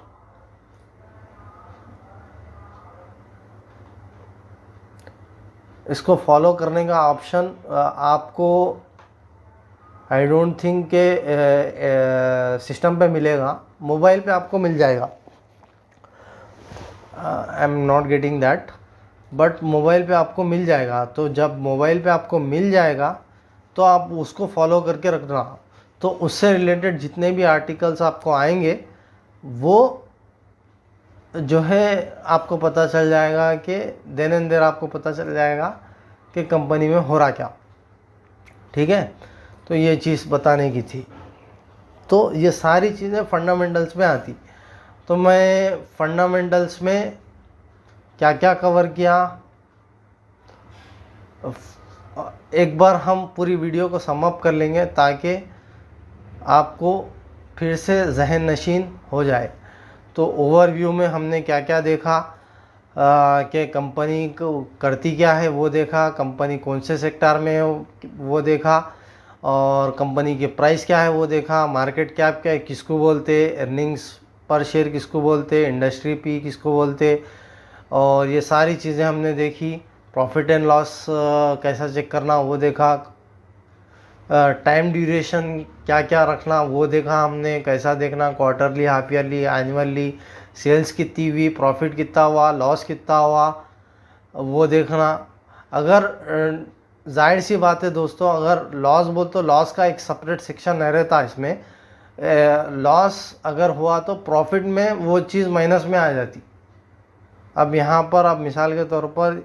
इसको फॉलो करने का ऑप्शन आपको आई डोंट थिंक के सिस्टम पे मिलेगा, मोबाइल पे आपको मिल जाएगा। I am not getting that, but mobile पे आपको मिल जाएगा। तो जब मोबाइल पे आपको मिल जाएगा तो आप उसको फॉलो करके रखना। तो उससे रिलेटेड जितने भी आर्टिकल्स आपको आएंगे वो जो है आपको पता चल जाएगा कि देन एंड देयर आपको पता चल जाएगा कि कंपनी में हो रहा क्या। ठीक है, तो ये चीज़ बताने की थी। तो ये सारी चीज़ें फंडामेंटल्स में आती। तो मैं फंडामेंटल्स में क्या क्या कवर किया, एक बार हम पूरी वीडियो को सम अप कर लेंगे ताकि आपको फिर से जहन नशीन हो जाए। तो ओवरव्यू में हमने क्या क्या देखा कि कंपनी को करती क्या है वो देखा, कंपनी कौन से सेक्टर में है वो देखा, और कंपनी के प्राइस क्या है वो देखा, मार्केट कैप क्या है किसको बोलते, अर्निंग्स पर शेयर किसको बोलते, इंडस्ट्री पी किसको बोलते, और ये सारी चीज़ें हमने देखी। प्रॉफिट एंड लॉस कैसा चेक करना वो देखा, टाइम ड्यूरेशन क्या क्या रखना वो देखा हमने, कैसा देखना quarterly, half yearly, annually, sales कितनी हुई, प्रॉफिट कितना हुआ, लॉस कितना हुआ वो देखना। अगर जाहिर सी बात है दोस्तों, अगर लॉस बोल तो लॉस का एक सेपरेट सेक्शन नहीं रहता इसमें। लॉस अगर हुआ तो प्रॉफिट में वो चीज़ माइनस में आ जाती। अब यहाँ पर आप मिसाल के तौर पर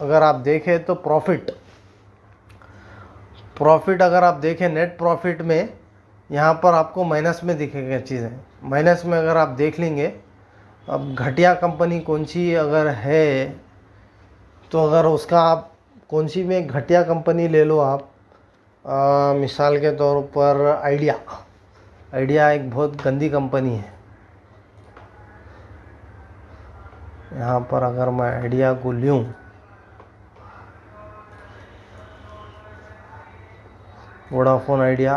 अगर आप देखें तो प्रॉफिट अगर आप देखें नेट प्रॉफिट में यहाँ पर आपको माइनस में दिखेगा चीज़ें। माइनस में अगर आप देख लेंगे, अब घटिया कंपनी कौन सी अगर है तो अगर उसका आप कौन सी में घटिया कंपनी ले लो आप, मिसाल के तौर पर आइडिया एक बहुत गंदी कंपनी है। यहाँ पर अगर मैं आइडिया को लूँ, वोडाफोन आइडिया,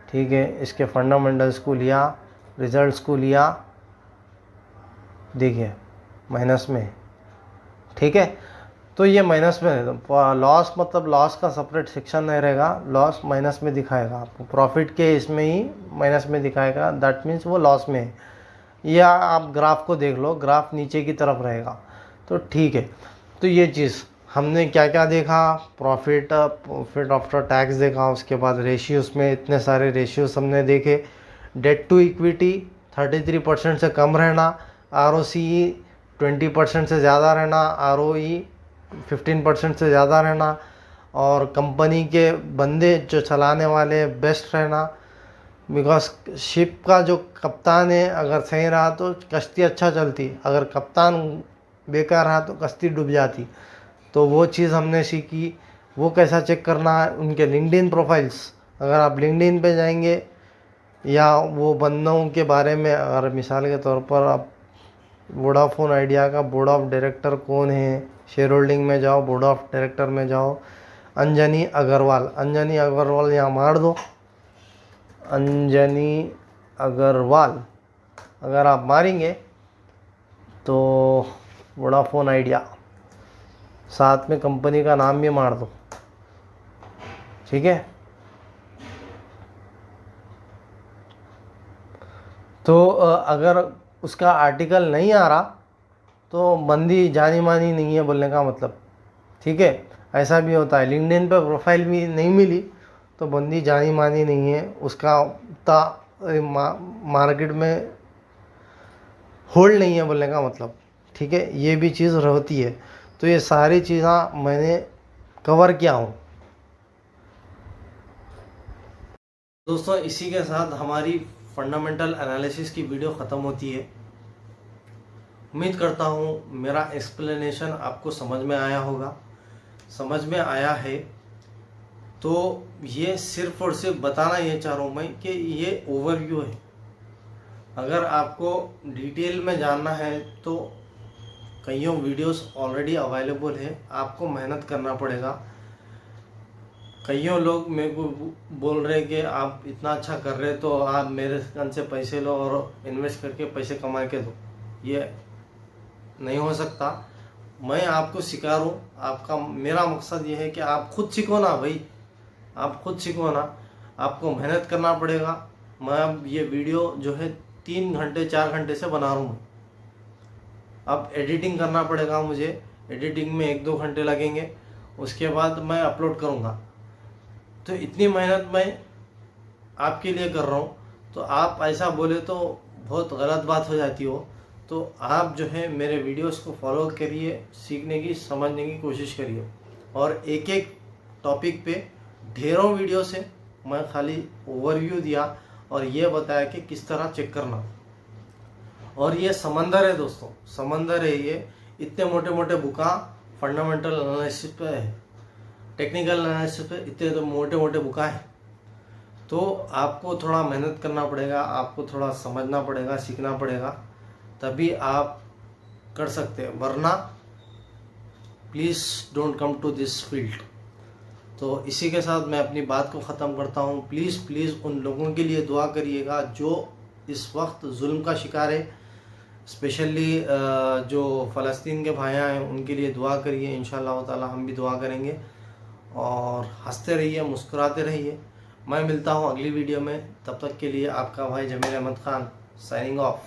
ठीक है, इसके फंडामेंटल्स को लिया, रिजल्ट्स को लिया, देखिए माइनस में। ठीक है, तो ये माइनस में है। लॉस मतलब लॉस का सेपरेट सेक्शन नहीं रहेगा, लॉस माइनस में दिखाएगा आपको, प्रॉफिट के इसमें ही माइनस में दिखाएगा, दैट मीन्स वो लॉस में है। या आप ग्राफ को देख लो, ग्राफ नीचे की तरफ रहेगा। तो ठीक है, तो ये चीज़ हमने क्या क्या देखा, प्रॉफिट आफ्टर टैक्स देखा, उसके बाद रेशियोज़ में इतने सारे रेशियोज़ हमने देखे। डेट टू इक्विटी 33% से कम रहना, ROCE 20% से ज़्यादा रहना, ROE 15% से ज़्यादा रहना, और कंपनी के बंदे जो चलाने वाले बेस्ट रहना। बिकॉज शिप का जो कप्तान है अगर सही रहा तो कश्ती अच्छा चलती, अगर कप्तान बेकार रहा तो कश्ती डूब जाती। तो वो चीज़ हमने सीखी। वो कैसा चेक करना है, उनके लिंक्डइन प्रोफाइल्स, अगर आप लिंक्डइन पे जाएंगे या वो बंदों के बारे में, अगर मिसाल के तौर पर आप वोडाफोन आइडिया का बोर्ड ऑफ डायरेक्टर कौन है, शेयर होल्डिंग में जाओ, बोर्ड ऑफ डायरेक्टर में जाओ, अंजनी अग्रवाल यहाँ मार दो, अंजनी अग्रवाल अगर आप मारेंगे तो वोडाफोन आइडिया, साथ में कंपनी का नाम भी मार दो। ठीक है, तो अगर उसका आर्टिकल नहीं आ रहा तो बंदी जानी मानी नहीं है बोलने का मतलब। ठीक है, ऐसा भी होता है, लिंक्डइन पे प्रोफाइल भी नहीं मिली तो बंदी जानी मानी नहीं है, उसका मार्केट में होल्ड नहीं है बोलने का मतलब। ठीक है, ये भी चीज़ रहती है। तो ये सारी चीज़ें मैंने कवर किया हूँ दोस्तों। इसी के साथ हमारी फंडामेंटल एनालिसिस की वीडियो ख़त्म होती है। उम्मीद करता हूँ मेरा एक्सप्लेनेशन आपको समझ में आया होगा। समझ में आया है तो ये सिर्फ और सिर्फ बताना ये चाह रहा हूँ मैं कि ये ओवरव्यू है। अगर आपको डिटेल में जानना है तो कईयों वीडियोस ऑलरेडी अवेलेबल है, आपको मेहनत करना पड़ेगा। कईयों लोग मेरे को बोल रहे कि आप इतना अच्छा कर रहे तो आप मेरे दुकान से पैसे लो और इन्वेस्ट करके पैसे कमा के दो। ये नहीं हो सकता। मैं आपको सिखा रहा हूँ। आपका मेरा मकसद ये है कि आप खुद सीखो ना भाई, आप खुद सीखो ना, आपको मेहनत करना पड़ेगा। मैं अब ये वीडियो जो है 3 घंटे 4 घंटे से बना रहा हूँ। अब एडिटिंग करना पड़ेगा मुझे, एडिटिंग में 1-2 घंटे लगेंगे, उसके बाद मैं अपलोड करूँगा। तो इतनी मेहनत मैं आपके लिए कर रहा हूँ, तो आप ऐसा बोले तो बहुत गलत बात हो जाती हो। तो आप जो है मेरे वीडियोस को फॉलो करिए, सीखने की समझने की कोशिश करिए। और एक एक टॉपिक पे ढेरों वीडियो से मैं खाली ओवरव्यू दिया और ये बताया कि किस तरह चेक करना। और ये समंदर है दोस्तों, समंदर है ये। इतने मोटे मोटे बुका फंडामेंटल एनालिसिस पे है, टेक्निकल एनालिसिस पे इतने तो मोटे मोटे बुका है। तो आपको थोड़ा मेहनत करना पड़ेगा, आपको थोड़ा समझना पड़ेगा, सीखना पड़ेगा, तभी आप कर सकते हैं। वरना please don't come to this field. तो इसी के साथ मैं अपनी बात को ख़त्म करता हूँ। प्लीज़ प्लीज़ उन लोगों के लिए दुआ करिएगा जो इस वक्त जुल्म का शिकार है, स्पेशली जो फ़लस्तीन के भाइयाँ हैं उनके लिए दुआ करिए। इंशाअल्लाह ताला हम भी दुआ करेंगे। और हंसते रहिए, मुस्कुराते रहिए। मैं मिलता हूँ अगली वीडियो में, तब तक के लिए आपका भाई जमीर अहमद खान साइनिंग ऑफ।